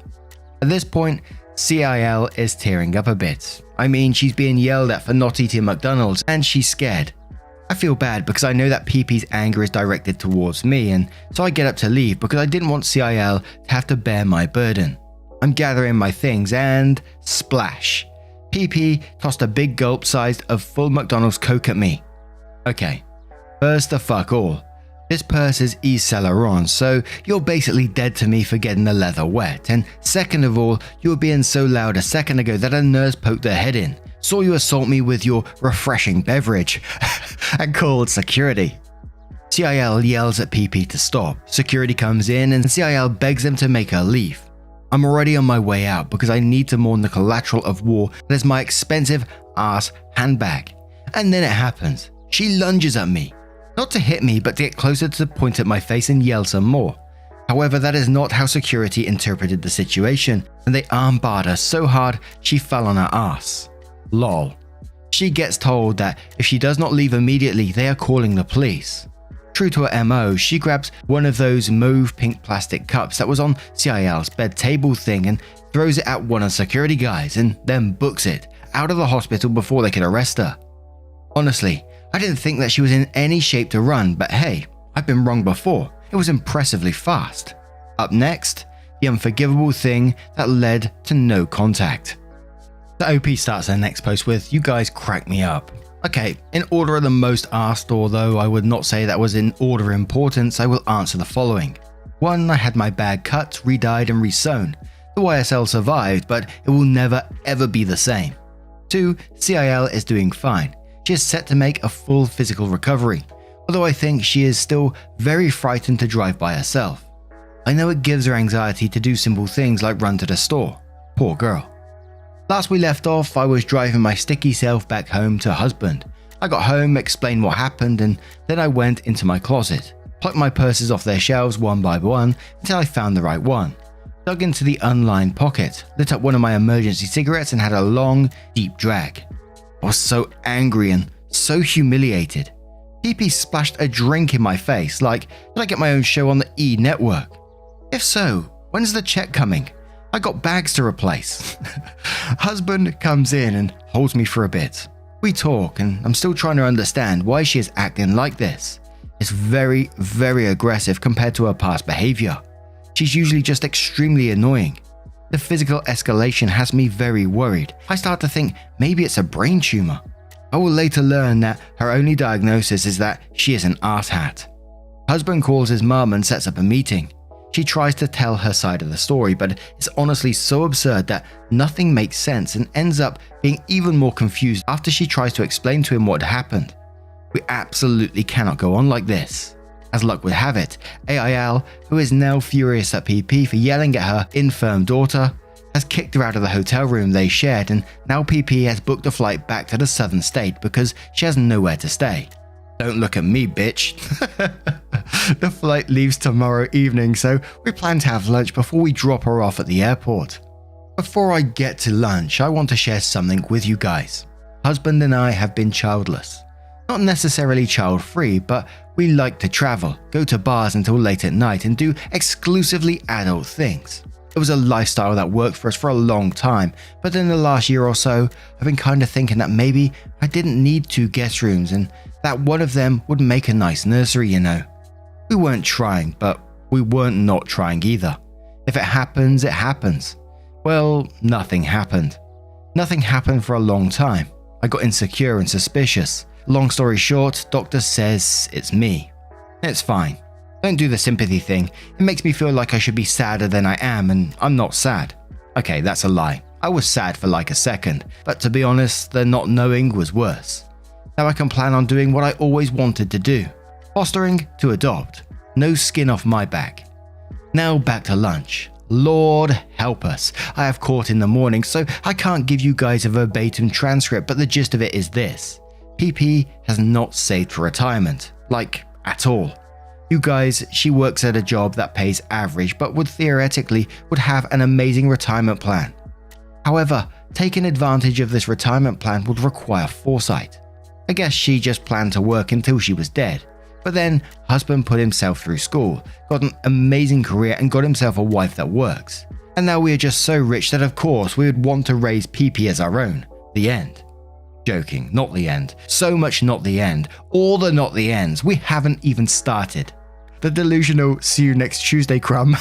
At this point, CIL is tearing up a bit. I mean, she's being yelled at for not eating McDonald's and she's scared. I feel bad because I know that PP's anger is directed towards me, and so I get up to leave because I didn't want CIL to have to bear my burden. I'm gathering my things and splash. PP tossed a big gulp sized of full McDonald's Coke at me. Okay, first the fuck all. This purse is Yves Saint Laurent, so you're basically dead to me for getting the leather wet, and second of all, you were being so loud a second ago that a nurse poked their head in, saw you assault me with your refreshing beverage, and called security. CIL yells at PP to stop, security comes in and CIL begs them to make her leave. I'm already on my way out because I need to mourn the collateral of war that is my expensive ass handbag. And then it happens. She lunges at me. Not to hit me, but to get closer to point at my face and yell some more. However, that is not how security interpreted the situation, and they armbarred her so hard she fell on her ass. Lol. She gets told that if she does not leave immediately, they are calling the police. True to her MO, she grabs one of those mauve pink plastic cups that was on CIL's bed table thing and throws it at one of the security guys and then books it out of the hospital before they could arrest her. Honestly, I didn't think that she was in any shape to run, but hey, I've been wrong before. It was impressively fast. Up next, the unforgivable thing that led to no contact. The OP starts their next post with, you guys crack me up. Okay, in order of the most asked, although I would not say that was in order of importance, I will answer the following. 1. I had my bag cut, re-dyed and re-sewn. The YSL survived, but it will never ever be the same. 2. CIL is doing fine. She is set to make a full physical recovery, although I think she is still very frightened to drive by herself. I know it gives her anxiety to do simple things like run to the store. Poor girl. Last we left off, I was driving my sticky self back home to husband. I got home, explained what happened, and then I went into my closet, plucked my purses off their shelves one by one until I found the right one, dug into the unlined pocket, lit up one of my emergency cigarettes and had a long, deep drag. I was so angry and so humiliated. PP splashed a drink in my face like, did I get my own show on the E network? If so, when's the check coming? I got bags to replace. Husband comes in and holds me for a bit. We talk and I'm still trying to understand why she is acting like this. It's very, very aggressive compared to her past behavior. She's usually just extremely annoying. The physical escalation has me very worried. I start to think maybe it's a brain tumor. I will later learn that her only diagnosis is that she is an arsehat. Husband calls his mum and sets up a meeting. She tries to tell her side of the story, but it's honestly so absurd that nothing makes sense and ends up being even more confused after she tries to explain to him what happened. We absolutely cannot go on like this. As luck would have it, AIL, who is now furious at PP for yelling at her infirm daughter, has kicked her out of the hotel room they shared, and now PP has booked a flight back to the southern state because she has nowhere to stay. Don't look at me, bitch. The flight leaves tomorrow evening, so we plan to have lunch before we drop her off at the airport. Before I get to lunch, I want to share something with you guys. Husband and I have been childless. Not necessarily child-free, but we like to travel, go to bars until late at night, and do exclusively adult things. It was a lifestyle that worked for us for a long time, but in the last year or so, I've been kind of thinking that maybe I didn't need 2 guest rooms and that one of them would make a nice nursery, you know. We weren't trying, but we weren't not trying either. If it happens, it happens. Well, nothing happened. Nothing happened for a long time. I got insecure and suspicious. Long story short, doctor says it's me. It's fine. Don't do the sympathy thing. It makes me feel like I should be sadder than I am, and I'm not sad. Okay, that's a lie. I was sad for like a second, but to be honest, the not knowing was worse. Now I can plan on doing what I always wanted to do. Fostering to adopt. No skin off my back. Now back to lunch. Lord help us. I have court in the morning, so I can't give you guys a verbatim transcript, but the gist of it is this. PP has not saved for retirement. Like, at all. You guys, she works at a job that pays average, but would have an amazing retirement plan. However, taking advantage of this retirement plan would require foresight. I guess she just planned to work until she was dead. But then, husband put himself through school, got an amazing career and got himself a wife that works. And now we are just so rich that of course we would want to raise PP as our own. The end. Joking, not the end. So much not the end. All the not the ends. We haven't even started. The delusional see you next Tuesday crumb.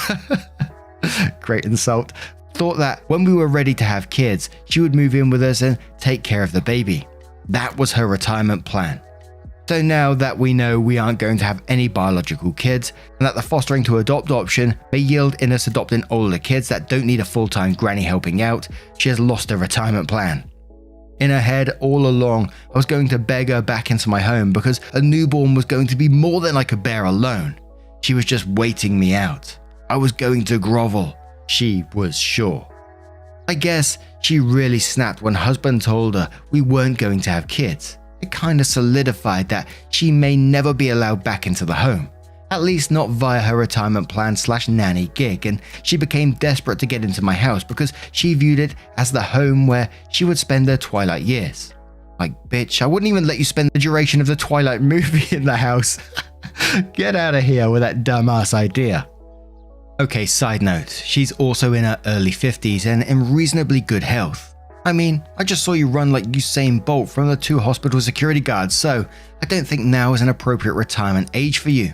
Great insult. Thought that when we were ready to have kids, she would move in with us and take care of the baby. That was her retirement plan. So now that we know we aren't going to have any biological kids, and that the fostering to adopt option may yield in us adopting older kids that don't need a full-time granny helping out, she has lost her retirement plan. In her head, all along, I was going to beg her back into my home because a newborn was going to be more than I could bear alone. She was just waiting me out. I was going to grovel. She was sure. I guess she really snapped when husband told her we weren't going to have kids. It kind of solidified that she may never be allowed back into the home. At least not via her retirement plan / nanny gig, and she became desperate to get into my house because she viewed it as the home where she would spend her twilight years. Like, bitch, I wouldn't even let you spend the duration of the Twilight movie in the house. Get out of here with that dumbass idea. Okay, side note, she's also in her early 50s and in reasonably good health. I mean, I just saw you run like Usain Bolt from the 2 hospital security guards, so I don't think now is an appropriate retirement age for you.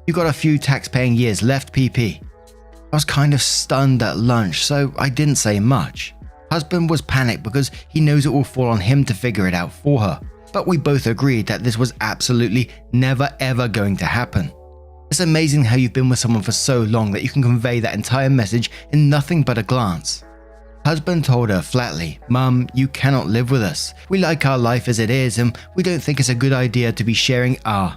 You got a few tax-paying years left, PP. I was kind of stunned at lunch, so I didn't say much. Husband was panicked because he knows it will fall on him to figure it out for her, but we both agreed that this was absolutely never ever going to happen. It's amazing how you've been with someone for so long that you can convey that entire message in nothing but a glance. Husband told her flatly, "Mum, you cannot live with us. We like our life as it is and we don't think it's a good idea to be sharing our..."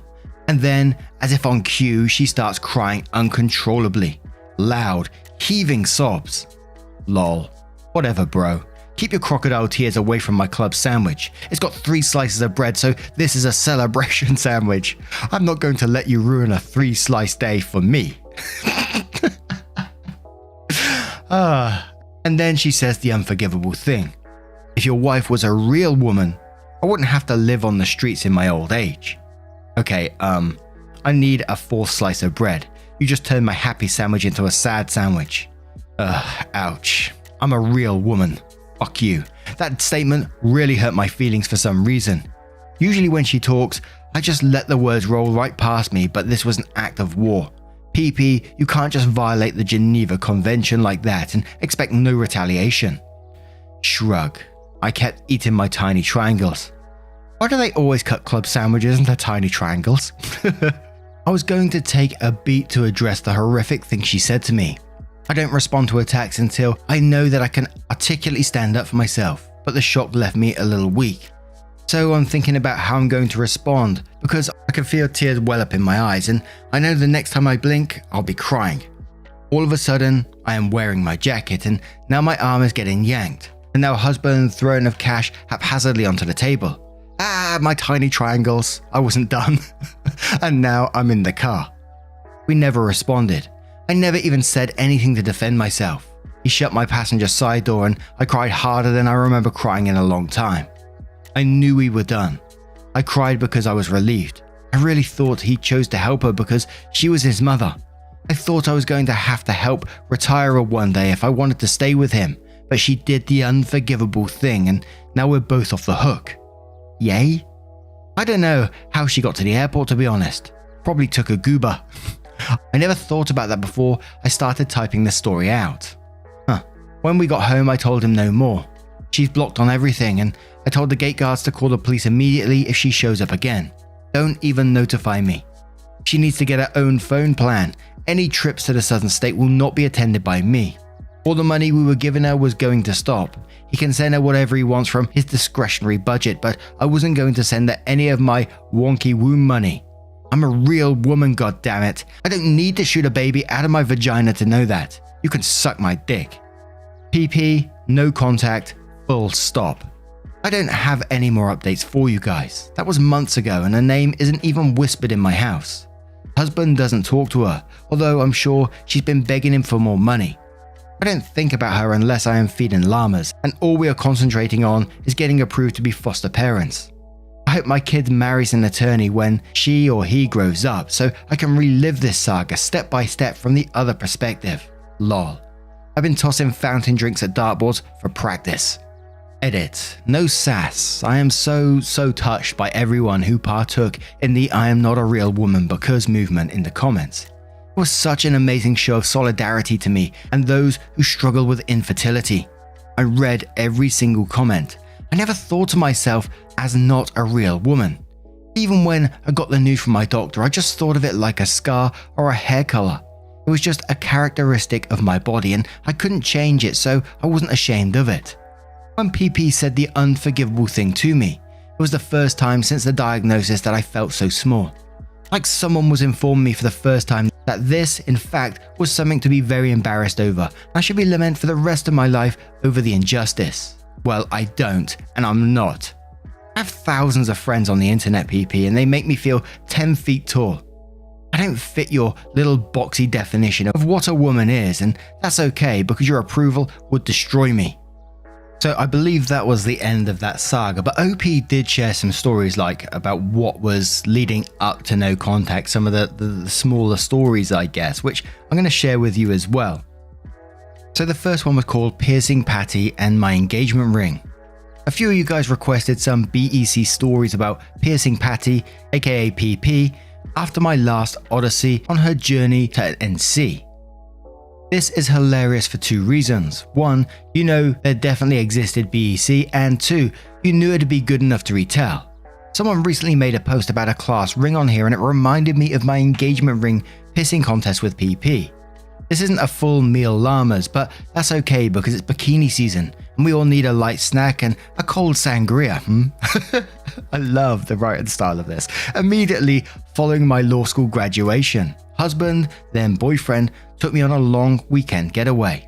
And then, as if on cue, she starts crying uncontrollably. Loud, heaving sobs. Lol. Whatever, bro. Keep your crocodile tears away from my club sandwich. It's got 3 slices of bread, so this is a celebration sandwich. I'm not going to let you ruin a 3-slice day for me. And then she says the unforgivable thing. If your wife was a real woman, I wouldn't have to live on the streets in my old age. Okay, I need a 4th slice of bread. You just turned my happy sandwich into a sad sandwich. Ouch. I'm a real woman. Fuck you. That statement really hurt my feelings for some reason. Usually when she talks, I just let the words roll right past me, but this was an act of war. PP, you can't just violate the Geneva Convention like that and expect no retaliation. Shrug. I kept eating my tiny triangles. Why do they always cut club sandwiches into tiny triangles? I was going to take a beat to address the horrific thing she said to me. I don't respond to attacks until I know that I can articulately stand up for myself, but the shock left me a little weak. So I'm thinking about how I'm going to respond, because I can feel tears well up in my eyes, and I know the next time I blink, I'll be crying. All of a sudden, I am wearing my jacket, and now my arm is getting yanked, and now husband throwing of cash haphazardly onto the table. Ah, my tiny triangles. I wasn't done. And now I'm in the car. We never responded. I never even said anything to defend myself. He shut my passenger side door and I cried harder than I remember crying in a long time. I knew we were done. I cried because I was relieved. I really thought he chose to help her because she was his mother. I thought I was going to have to help retire her one day if I wanted to stay with him, but she did the unforgivable thing and now we're both off the hook. Yay? I don't know how she got to the airport, to be honest. Probably took a goober. I never thought about that before I started typing this story out. When we got home, I told him no more. She's blocked on everything, and I told the gate guards to call the police immediately if she shows up again. Don't even notify me. She needs to get her own phone plan. Any trips to the southern state will not be attended by me. All the money we were giving her was going to stop. He can send her whatever he wants from his discretionary budget, but I wasn't going to send her any of my wonky womb money. I'm a real woman, goddammit. I don't need to shoot a baby out of my vagina to know that. You can suck my dick. PP, no contact, full stop. I don't have any more updates for you guys. That was months ago and her name isn't even whispered in my house. Husband doesn't talk to her, although I'm sure she's been begging him for more money. I don't think about her unless I am feeding llamas, and all we are concentrating on is getting approved to be foster parents. I hope my kid marries an attorney when she or he grows up, so I can relive this saga step by step from the other perspective. Lol. I've been tossing fountain drinks at dartboards for practice. Edit. No sass. I am so touched by everyone who partook in the I am not a real woman because movement in the comments. It was such an amazing show of solidarity to me and those who struggle with infertility. I read every single comment. I never thought of myself as not a real woman. Even when I got the news from my doctor, I just thought of it like a scar or a hair color. It was just a characteristic of my body and I couldn't change it, so I wasn't ashamed of it. When PP said the unforgivable thing to me, it was the first time since the diagnosis that I felt so small. Like someone was informing me for the first time that this, in fact, was something to be very embarrassed over. I should be lament for the rest of my life over the injustice. Well, I don't, and I'm not. I have thousands of friends on the internet, PP, and they make me feel 10 feet tall. I don't fit your little boxy definition of what a woman is, and that's okay because your approval would destroy me. So I believe that was the end of that saga, but OP did share some stories about what was leading up to no contact, some of the smaller stories, I guess, which I'm going to share with you as well. So the first one was called Piercing Patty and My Engagement Ring. A few of you guys requested some BEC stories about Piercing Patty, aka PP, after my last odyssey on her journey to NC. This is hilarious for two reasons. One, you know there definitely existed BEC, and two, you knew it'd be good enough to retell. Someone recently made a post about a class ring on here and it reminded me of my engagement ring pissing contest with PP. This isn't a full meal llamas, but that's okay because it's bikini season and we all need a light snack and a cold sangria. I love the writing style of this. Immediately following my law school graduation, husband, then boyfriend, took me on a long weekend getaway.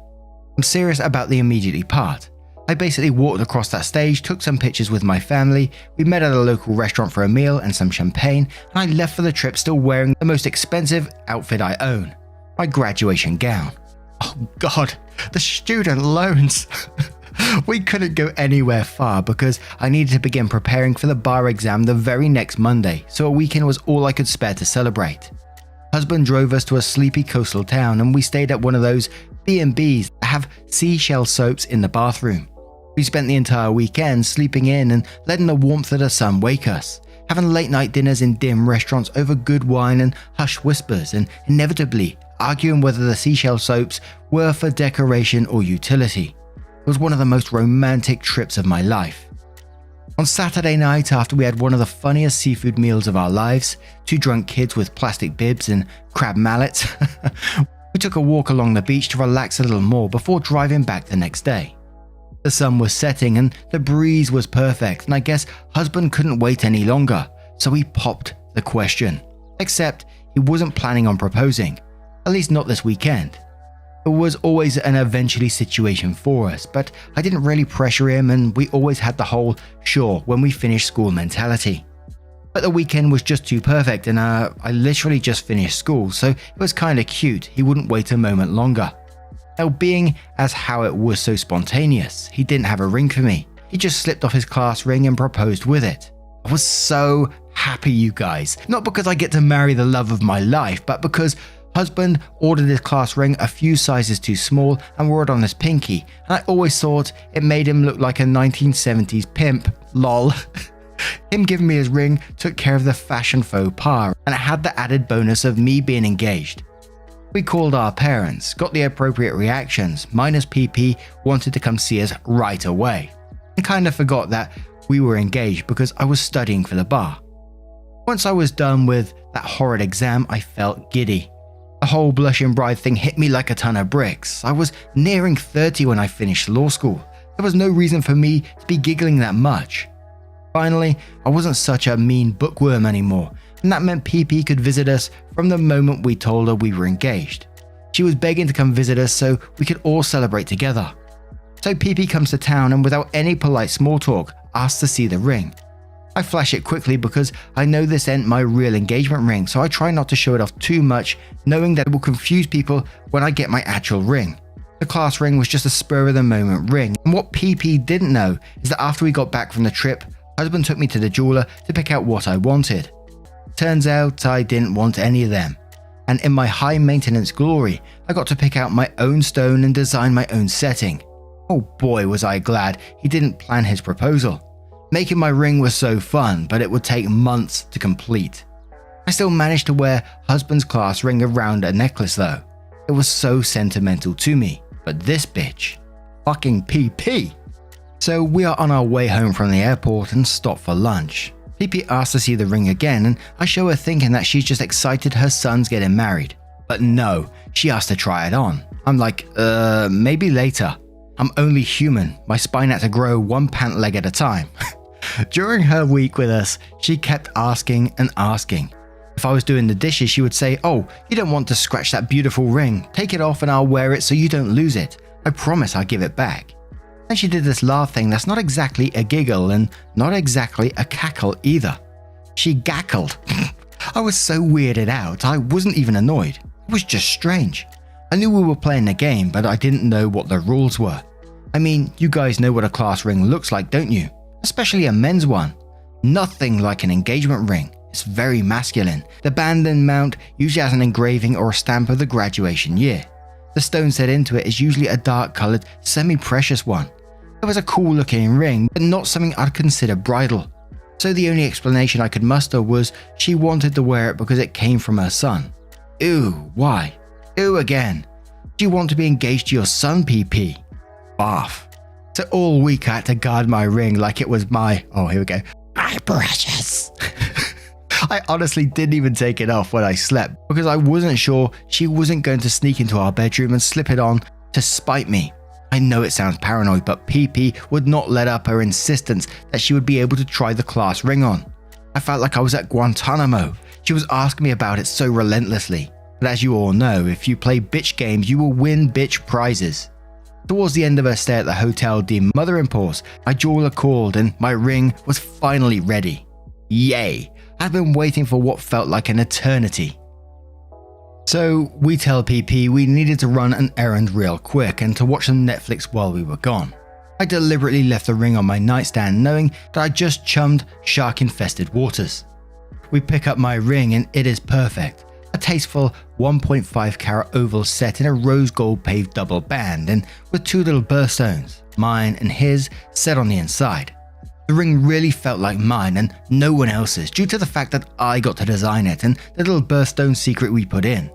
I'm serious about the immediately part. I basically walked across that stage, took some pictures with my family, we met at a local restaurant for a meal and some champagne, and I left for the trip still wearing the most expensive outfit I own. My graduation gown. Oh God, the student loans. We couldn't go anywhere far because I needed to begin preparing for the bar exam the very next Monday, so a weekend was all I could spare to celebrate. Husband drove us to a sleepy coastal town and we stayed at one of those B&Bs that have seashell soaps in the bathroom. We spent the entire weekend sleeping in and letting the warmth of the sun wake us. having late night dinners in dim restaurants over good wine and hushed whispers, and inevitably arguing whether the seashell soaps were for decoration or utility. It was one of the most romantic trips of my life. On Saturday night, after we had one of the funniest seafood meals of our lives, two drunk kids with plastic bibs and crab mallets, we took a walk along the beach to relax a little more before driving back the next day. The sun was setting and the breeze was perfect, and I guess husband couldn't wait any longer, so he popped the question. Except he wasn't planning on proposing, at least not this weekend. It was always an eventually situation for us, but I didn't really pressure him, and we always had the whole sure when we finish school mentality. But the weekend was just too perfect, and I literally just finished school, so it was kinda cute he wouldn't wait a moment longer. Now, being as how it was so spontaneous, he didn't have a ring for me. He just slipped off his class ring and proposed with it. I was so happy, you guys. Not because I get to marry the love of my life, but because husband ordered his class ring a few sizes too small and wore it on his pinky, and I always thought it made him look like a 1970s pimp, lol. Him giving me his ring took care of the fashion faux pas, and it had the added bonus of me being engaged. We called our parents, got the appropriate reactions, minus PP wanted to come see us right away, and kinda forgot that we were engaged because I was studying for the bar. Once I was done with that horrid exam, I felt giddy. The whole blushing bride thing hit me like a ton of bricks. I was nearing 30 when I finished law school. There was no reason for me to be giggling that much. Finally, I wasn't such a mean bookworm anymore, and that meant PP could visit us from the moment we told her we were engaged. She was begging to come visit us so we could all celebrate together. So PP comes to town and without any polite small talk, asks to see the ring. I flash it quickly because I know this ain't my real engagement ring, so I try not to show it off too much, knowing that it will confuse people when I get my actual ring. The class ring was just a spur of the moment ring, and what PP didn't know is that after we got back from the trip, husband took me to the jeweler to pick out what I wanted. Turns out I didn't want any of them, and in my high maintenance glory, I got to pick out my own stone and design my own setting. Oh boy was I glad he didn't plan his proposal. Making my ring was so fun, but it would take months to complete. I still managed to wear husband's class ring around a necklace though. It was so sentimental to me, but this bitch, fucking PP. So we are on our way home from the airport and stop for lunch. PP asks to see the ring again, and I show her thinking that she's just excited her son's getting married. But no, she asked to try it on. I'm like, maybe later. I'm only human, my spine had to grow one pant leg at a time. During her week with us, she kept asking and asking. If I was doing the dishes, she would say, "Oh, you don't want to scratch that beautiful ring. Take it off and I'll wear it so you don't lose it. I promise I'll give it back." And she did this laugh thing that's not exactly a giggle and not exactly a cackle either. She gackled. I was so weirded out, I wasn't even annoyed. It was just strange. I knew we were playing the game, but I didn't know what the rules were. I mean, you guys know what a class ring looks like, don't you? Especially a men's one. Nothing like an engagement ring. It's very masculine. The band and mount usually has an engraving or a stamp of the graduation year. The stone set into it is usually a dark-coloured, semi-precious one. It was a cool-looking ring, but not something I'd consider bridal. So the only explanation I could muster was she wanted to wear it because it came from her son. Ew, why? Ew again. Do you want to be engaged to your son, PP? Barf. So all week I had to guard my ring like it was my precious. I honestly didn't even take it off when I slept because I wasn't sure she wasn't going to sneak into our bedroom and slip it on to spite me. I know it sounds paranoid, but PP would not let up her insistence that she would be able to try the class ring on. I felt like I was at Guantanamo. She was asking me about it so relentlessly. But as you all know, if you play bitch games, you will win bitch prizes. Towards the end of her stay at the Hotel de Motherinpaws, my jeweler called and my ring was finally ready. Yay! I'd been waiting for what felt like an eternity. So we tell PP we needed to run an errand real quick and to watch some Netflix while we were gone. I deliberately left the ring on my nightstand knowing that I just chummed shark-infested waters. We pick up my ring and it is perfect. A tasteful 1.5 carat oval set in a rose gold paved double band and with two little birthstones, mine and his, set on the inside. The ring really felt like mine and no one else's due to the fact that I got to design it and the little birthstone secret we put in.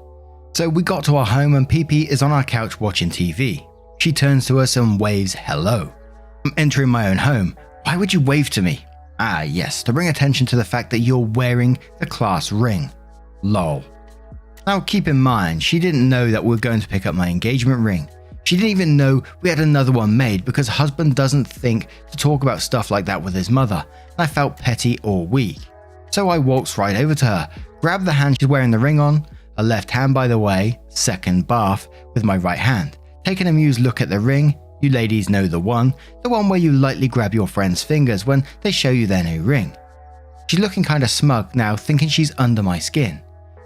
So we got to our home and PP is on our couch watching TV. She turns to us and waves hello. I'm entering my own home. Why would you wave to me? Ah yes, to bring attention to the fact that you're wearing the class ring. Lol. Now keep in mind, she didn't know that we were going to pick up my engagement ring. She didn't even know we had another one made because husband doesn't think to talk about stuff like that with his mother, and I felt petty or weak. So I waltzed right over to her, grabbed the hand she's wearing the ring on, a left hand by the way, second bath, with my right hand, take an amused look at the ring. You ladies know the one where you lightly grab your friend's fingers when they show you their new ring. She's looking kinda smug now, thinking she's under my skin.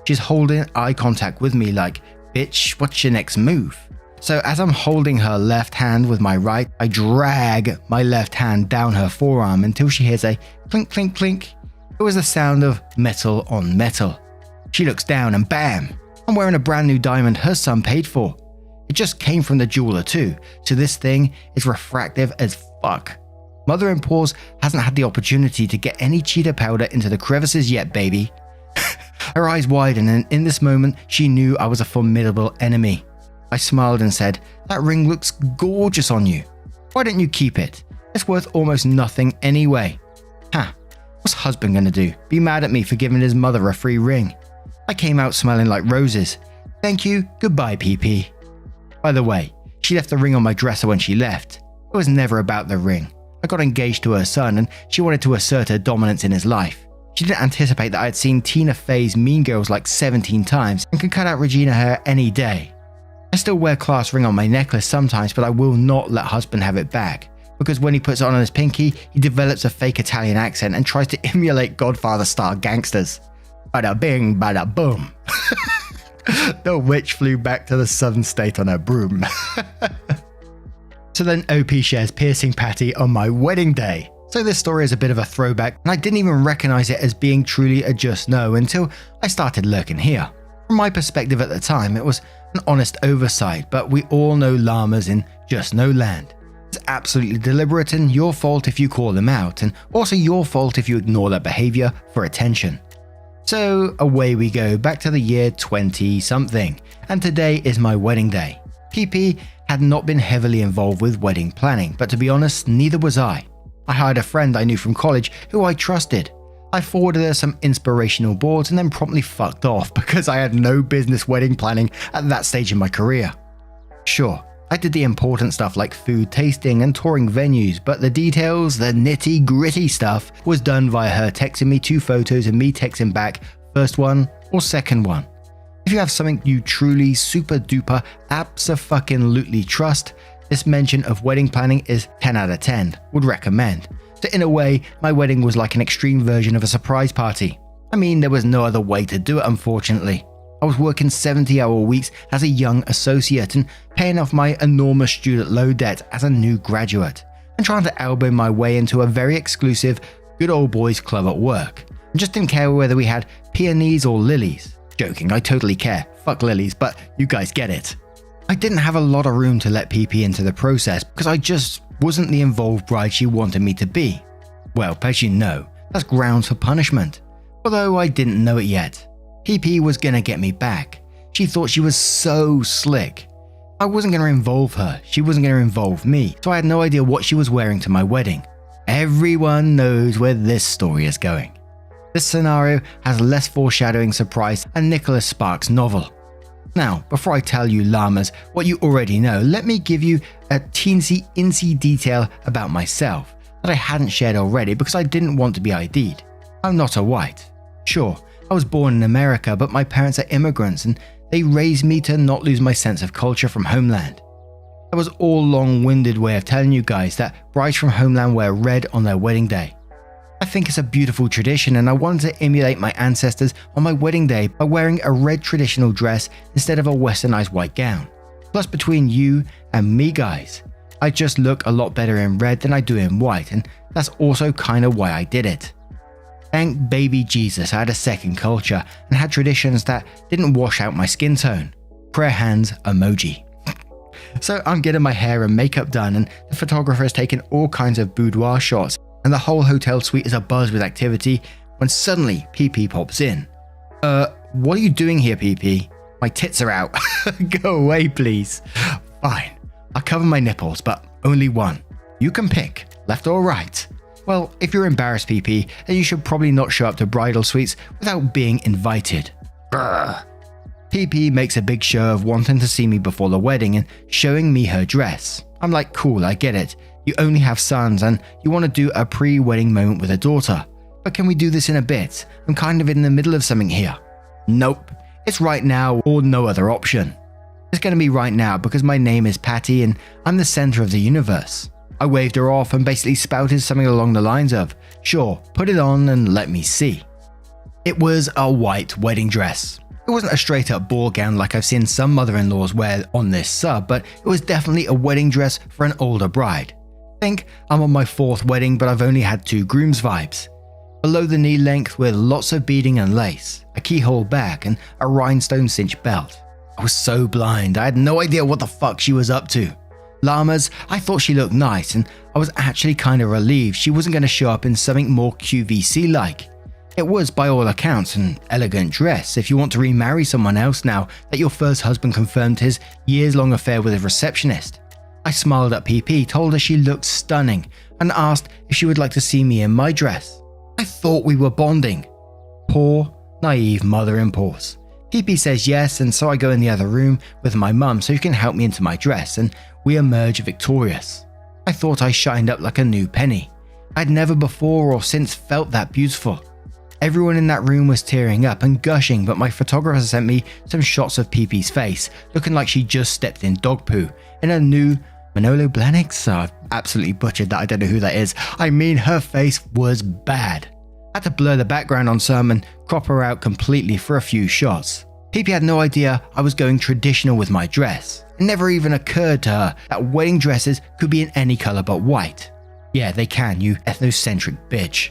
She's holding eye contact with me like, bitch, what's your next move? So as I'm holding her left hand with my right, I drag my left hand down her forearm until she hears a clink clink clink. It was the sound of metal on metal. She looks down and bam! I'm wearing a brand new diamond her son paid for. It just came from the jeweler too, so this thing is refractive as fuck. Motherinpaws hasn't had the opportunity to get any cheetah powder into the crevices yet, baby. Her eyes widened and in this moment she knew I was a formidable enemy. I smiled and said, that ring looks gorgeous on you. Why don't you keep it? It's worth almost nothing anyway. Ha, what's husband gonna do? Be mad at me for giving his mother a free ring? I came out smelling like roses. Thank you, goodbye PP. By the way, she left the ring on my dresser when she left. It was never about the ring. I got engaged to her son and she wanted to assert her dominance in his life. She didn't anticipate that I had seen Tina Fey's Mean Girls like 17 times and could cut out Regina hair any day. I still wear class ring on my necklace sometimes, but I will not let husband have it back. Because when he puts it on his pinky, he develops a fake Italian accent and tries to emulate Godfather-style gangsters. Bada bing, bada boom. The witch flew back to the southern state on her broom. So then OP shares piercing Patty on my wedding day. So this story is a bit of a throwback and I didn't even recognize it as being truly a just no until I started lurking here. From my perspective at the time, it was an honest oversight, but we all know llamas in just no land. It's absolutely deliberate and your fault if you call them out, and also your fault if you ignore their behavior for attention. So away we go back to the year 20 something, and today is my wedding day. PP had not been heavily involved with wedding planning, but to be honest, neither was I. I hired a friend I knew from college who I trusted. I forwarded her some inspirational boards and then promptly fucked off because I had no business wedding planning at that stage in my career. Sure, I did the important stuff like food tasting and touring venues, but the details, the nitty gritty stuff, was done via her texting me 2 photos and me texting back first one or second one. If you have something you truly super duper abso-fucking-lutely trust, this mention of wedding planning is 10 out of 10, would recommend. So in a way, my wedding was like an extreme version of a surprise party. I mean, there was no other way to do it, unfortunately. I was working 70-hour weeks as a young associate and paying off my enormous student loan debt as a new graduate, and trying to elbow my way into a very exclusive good old boys club at work. I just didn't care whether we had peonies or lilies. Joking, I totally care. Fuck lilies, but you guys get it. I didn't have a lot of room to let PP into the process because I just wasn't the involved bride she wanted me to be. Well, as you know, that's grounds for punishment. Although I didn't know it yet. PP was gonna get me back. She thought she was so slick. I wasn't gonna involve her, she wasn't gonna involve me, so I had no idea what she was wearing to my wedding. Everyone knows where this story is going. This scenario has less foreshadowing surprise than Nicholas Sparks' novel. Now, before I tell you llamas what you already know, let me give you a teensy-incy detail about myself that I hadn't shared already because I didn't want to be ID'd. I'm not a white. Sure, I was born in America, but my parents are immigrants and they raised me to not lose my sense of culture from homeland. That was all long-winded way of telling you guys that brides from homeland wear red on their wedding day. I think it's a beautiful tradition and I wanted to emulate my ancestors on my wedding day by wearing a red traditional dress instead of a westernized white gown. Plus between you and me guys, I just look a lot better in red than I do in white, and that's also kinda why I did it. Thank baby Jesus I had a second culture and had traditions that didn't wash out my skin tone. Prayer hands emoji. So I'm getting my hair and makeup done and the photographer has taken all kinds of boudoir shots. and the whole hotel suite is abuzz with activity when suddenly PP pops in. What are you doing here, PP? My tits are out. Go away, please. Fine. I cover my nipples, but only one. You can pick, left or right. Well, if you're embarrassed, PP, then you should probably not show up to bridal suites without being invited. Brr. PP makes a big show of wanting to see me before the wedding and showing me her dress. I'm like, cool, I get it. You only have sons and you want to do a pre-wedding moment with a daughter. But can we do this in a bit? I'm kind of in the middle of something here. Nope. It's right now or no other option. It's going to be right now because my name is Patty and I'm the center of the universe. I waved her off and basically spouted something along the lines of, sure, put it on and let me see. It was a white wedding dress. It wasn't a straight up ball gown like I've seen some mother-in-laws wear on this sub, but it was definitely a wedding dress for an older bride. Think I'm on my 4th wedding, but I've only had 2 grooms vibes. Below the knee length with lots of beading and lace, a keyhole back and a rhinestone cinch belt. I was so blind, I had no idea what the fuck she was up to. Llamas, I thought she looked nice and I was actually kind of relieved she wasn't going to show up in something more QVC-like. It was, by all accounts, an elegant dress if you want to remarry someone else now that your first husband confirmed his years-long affair with a receptionist. I smiled at PP, told her she looked stunning, and asked if she would like to see me in my dress. I thought we were bonding. Poor, naive Motherinpaws. PP says yes, and so I go in the other room with my mum so she can help me into my dress, and we emerge victorious. I thought I shined up like a new penny. I'd never before or since felt that beautiful. Everyone in that room was tearing up and gushing, but my photographer sent me some shots of PP's face, looking like she just stepped in dog poo, in a new Manolo Blahniks. I've absolutely butchered that, I don't know who that is. I mean, her face was bad. I had to blur the background on some and crop her out completely for a few shots. PP had no idea I was going traditional with my dress. It never even occurred to her that wedding dresses could be in any color but white. Yeah, they can, you ethnocentric bitch.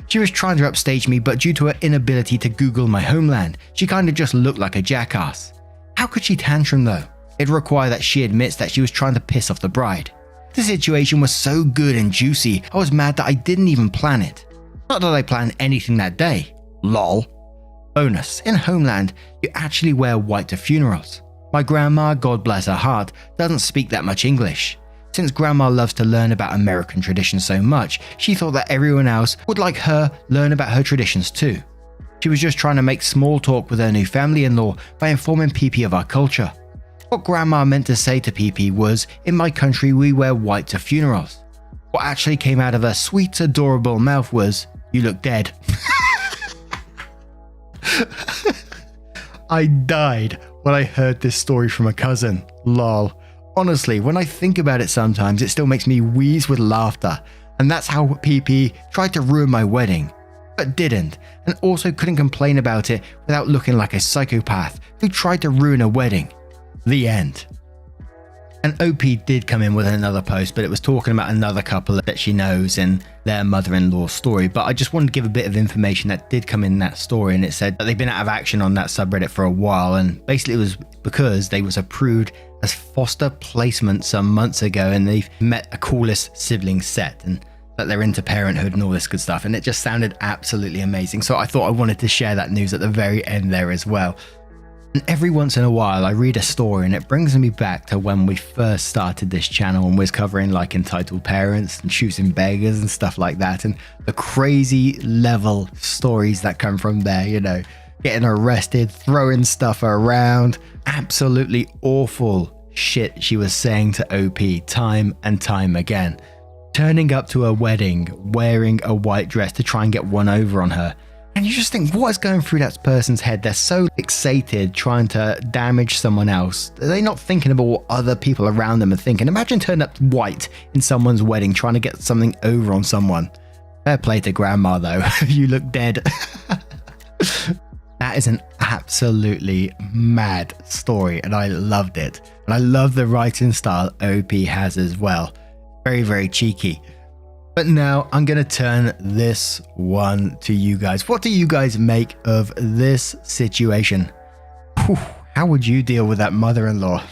She was trying to upstage me, but due to her inability to Google my homeland, she kinda just looked like a jackass. How could she tantrum though? It'd require that she admits that she was trying to piss off the bride. The situation was so good and juicy, I was mad that I didn't even plan it. Not that I planned anything that day. Lol. Bonus, in homeland, you actually wear white to funerals. My grandma, God bless her heart, doesn't speak that much English. Since grandma loves to learn about American traditions so much, she thought that everyone else would like her learn about her traditions too. She was just trying to make small talk with her new family-in-law by informing PP of our culture. What grandma meant to say to PP was, in my country we wear white to funerals. What actually came out of her sweet, adorable mouth was, you look dead. I died when I heard this story from a cousin. Lol. Honestly, when I think about it sometimes, it still makes me wheeze with laughter. And that's how PP tried to ruin my wedding, but didn't, and also couldn't complain about it without looking like a psychopath who tried to ruin a wedding. The end. And OP did come in with another post, but it was talking about another couple that she knows and their mother-in-law story. But I just wanted to give a bit of information that did come in that story, and it said that they've been out of action on that subreddit for a while, and basically it was because they was approved as foster placement some months ago, and they've met a coolest sibling set, and that they're into parenthood and all this good stuff, and it just sounded absolutely amazing. So I thought I wanted to share that news at the very end there as well. And every once in a while I read a story and it brings me back to when we first started this channel and was covering like entitled parents and choosing beggars and stuff like that, and the crazy level stories that come from there, you know, getting arrested, throwing stuff around, absolutely awful shit she was saying to OP time and time again, turning up to a wedding wearing a white dress to try and get one over on her. And you just think, what is going through that person's head? They're so fixated trying to damage someone else. Are they not thinking about what other people around them are thinking? Imagine turning up white in someone's wedding trying to get something over on someone. Fair play to grandma though. You look dead. That is an absolutely mad story and I loved it. And I love the writing style OP has as well. Very, very cheeky. But now I'm going to turn this one to you guys. What do you guys make of this situation? Whew, how would you deal with that mother-in-law?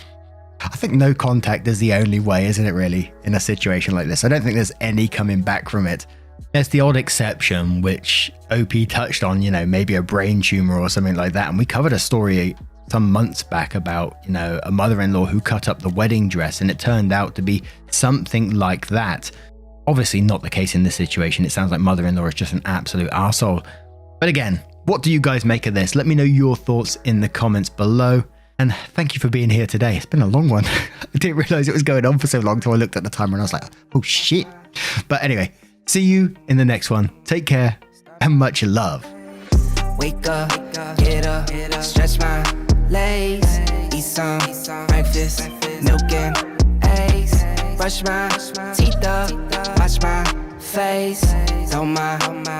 I think no contact is the only way, isn't it, really, in a situation like this? I don't think there's any coming back from it. There's the odd exception, which OP touched on, maybe a brain tumor or something like that. And we covered a story some months back about, a mother-in-law who cut up the wedding dress, and it turned out to be something like that. Obviously not the case in this situation. It sounds like mother-in-law is just an absolute arsehole. But again, what do you guys make of this? Let me know your thoughts in the comments below. And thank you for being here today. It's been a long one. I didn't realize it was going on for so long till I looked at the timer and I was like, oh shit. But anyway, see you in the next one. Take care and much love. Wake up, get up, stretch my legs, eat some breakfast, milk and eggs, brush my teeth up, wash my face, throw my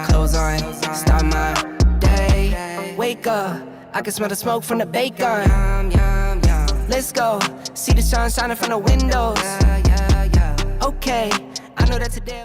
clothes on, start my day. Wake up, I can smell the smoke from the bacon. Let's go, see the sun shining from the windows. Okay, I know that today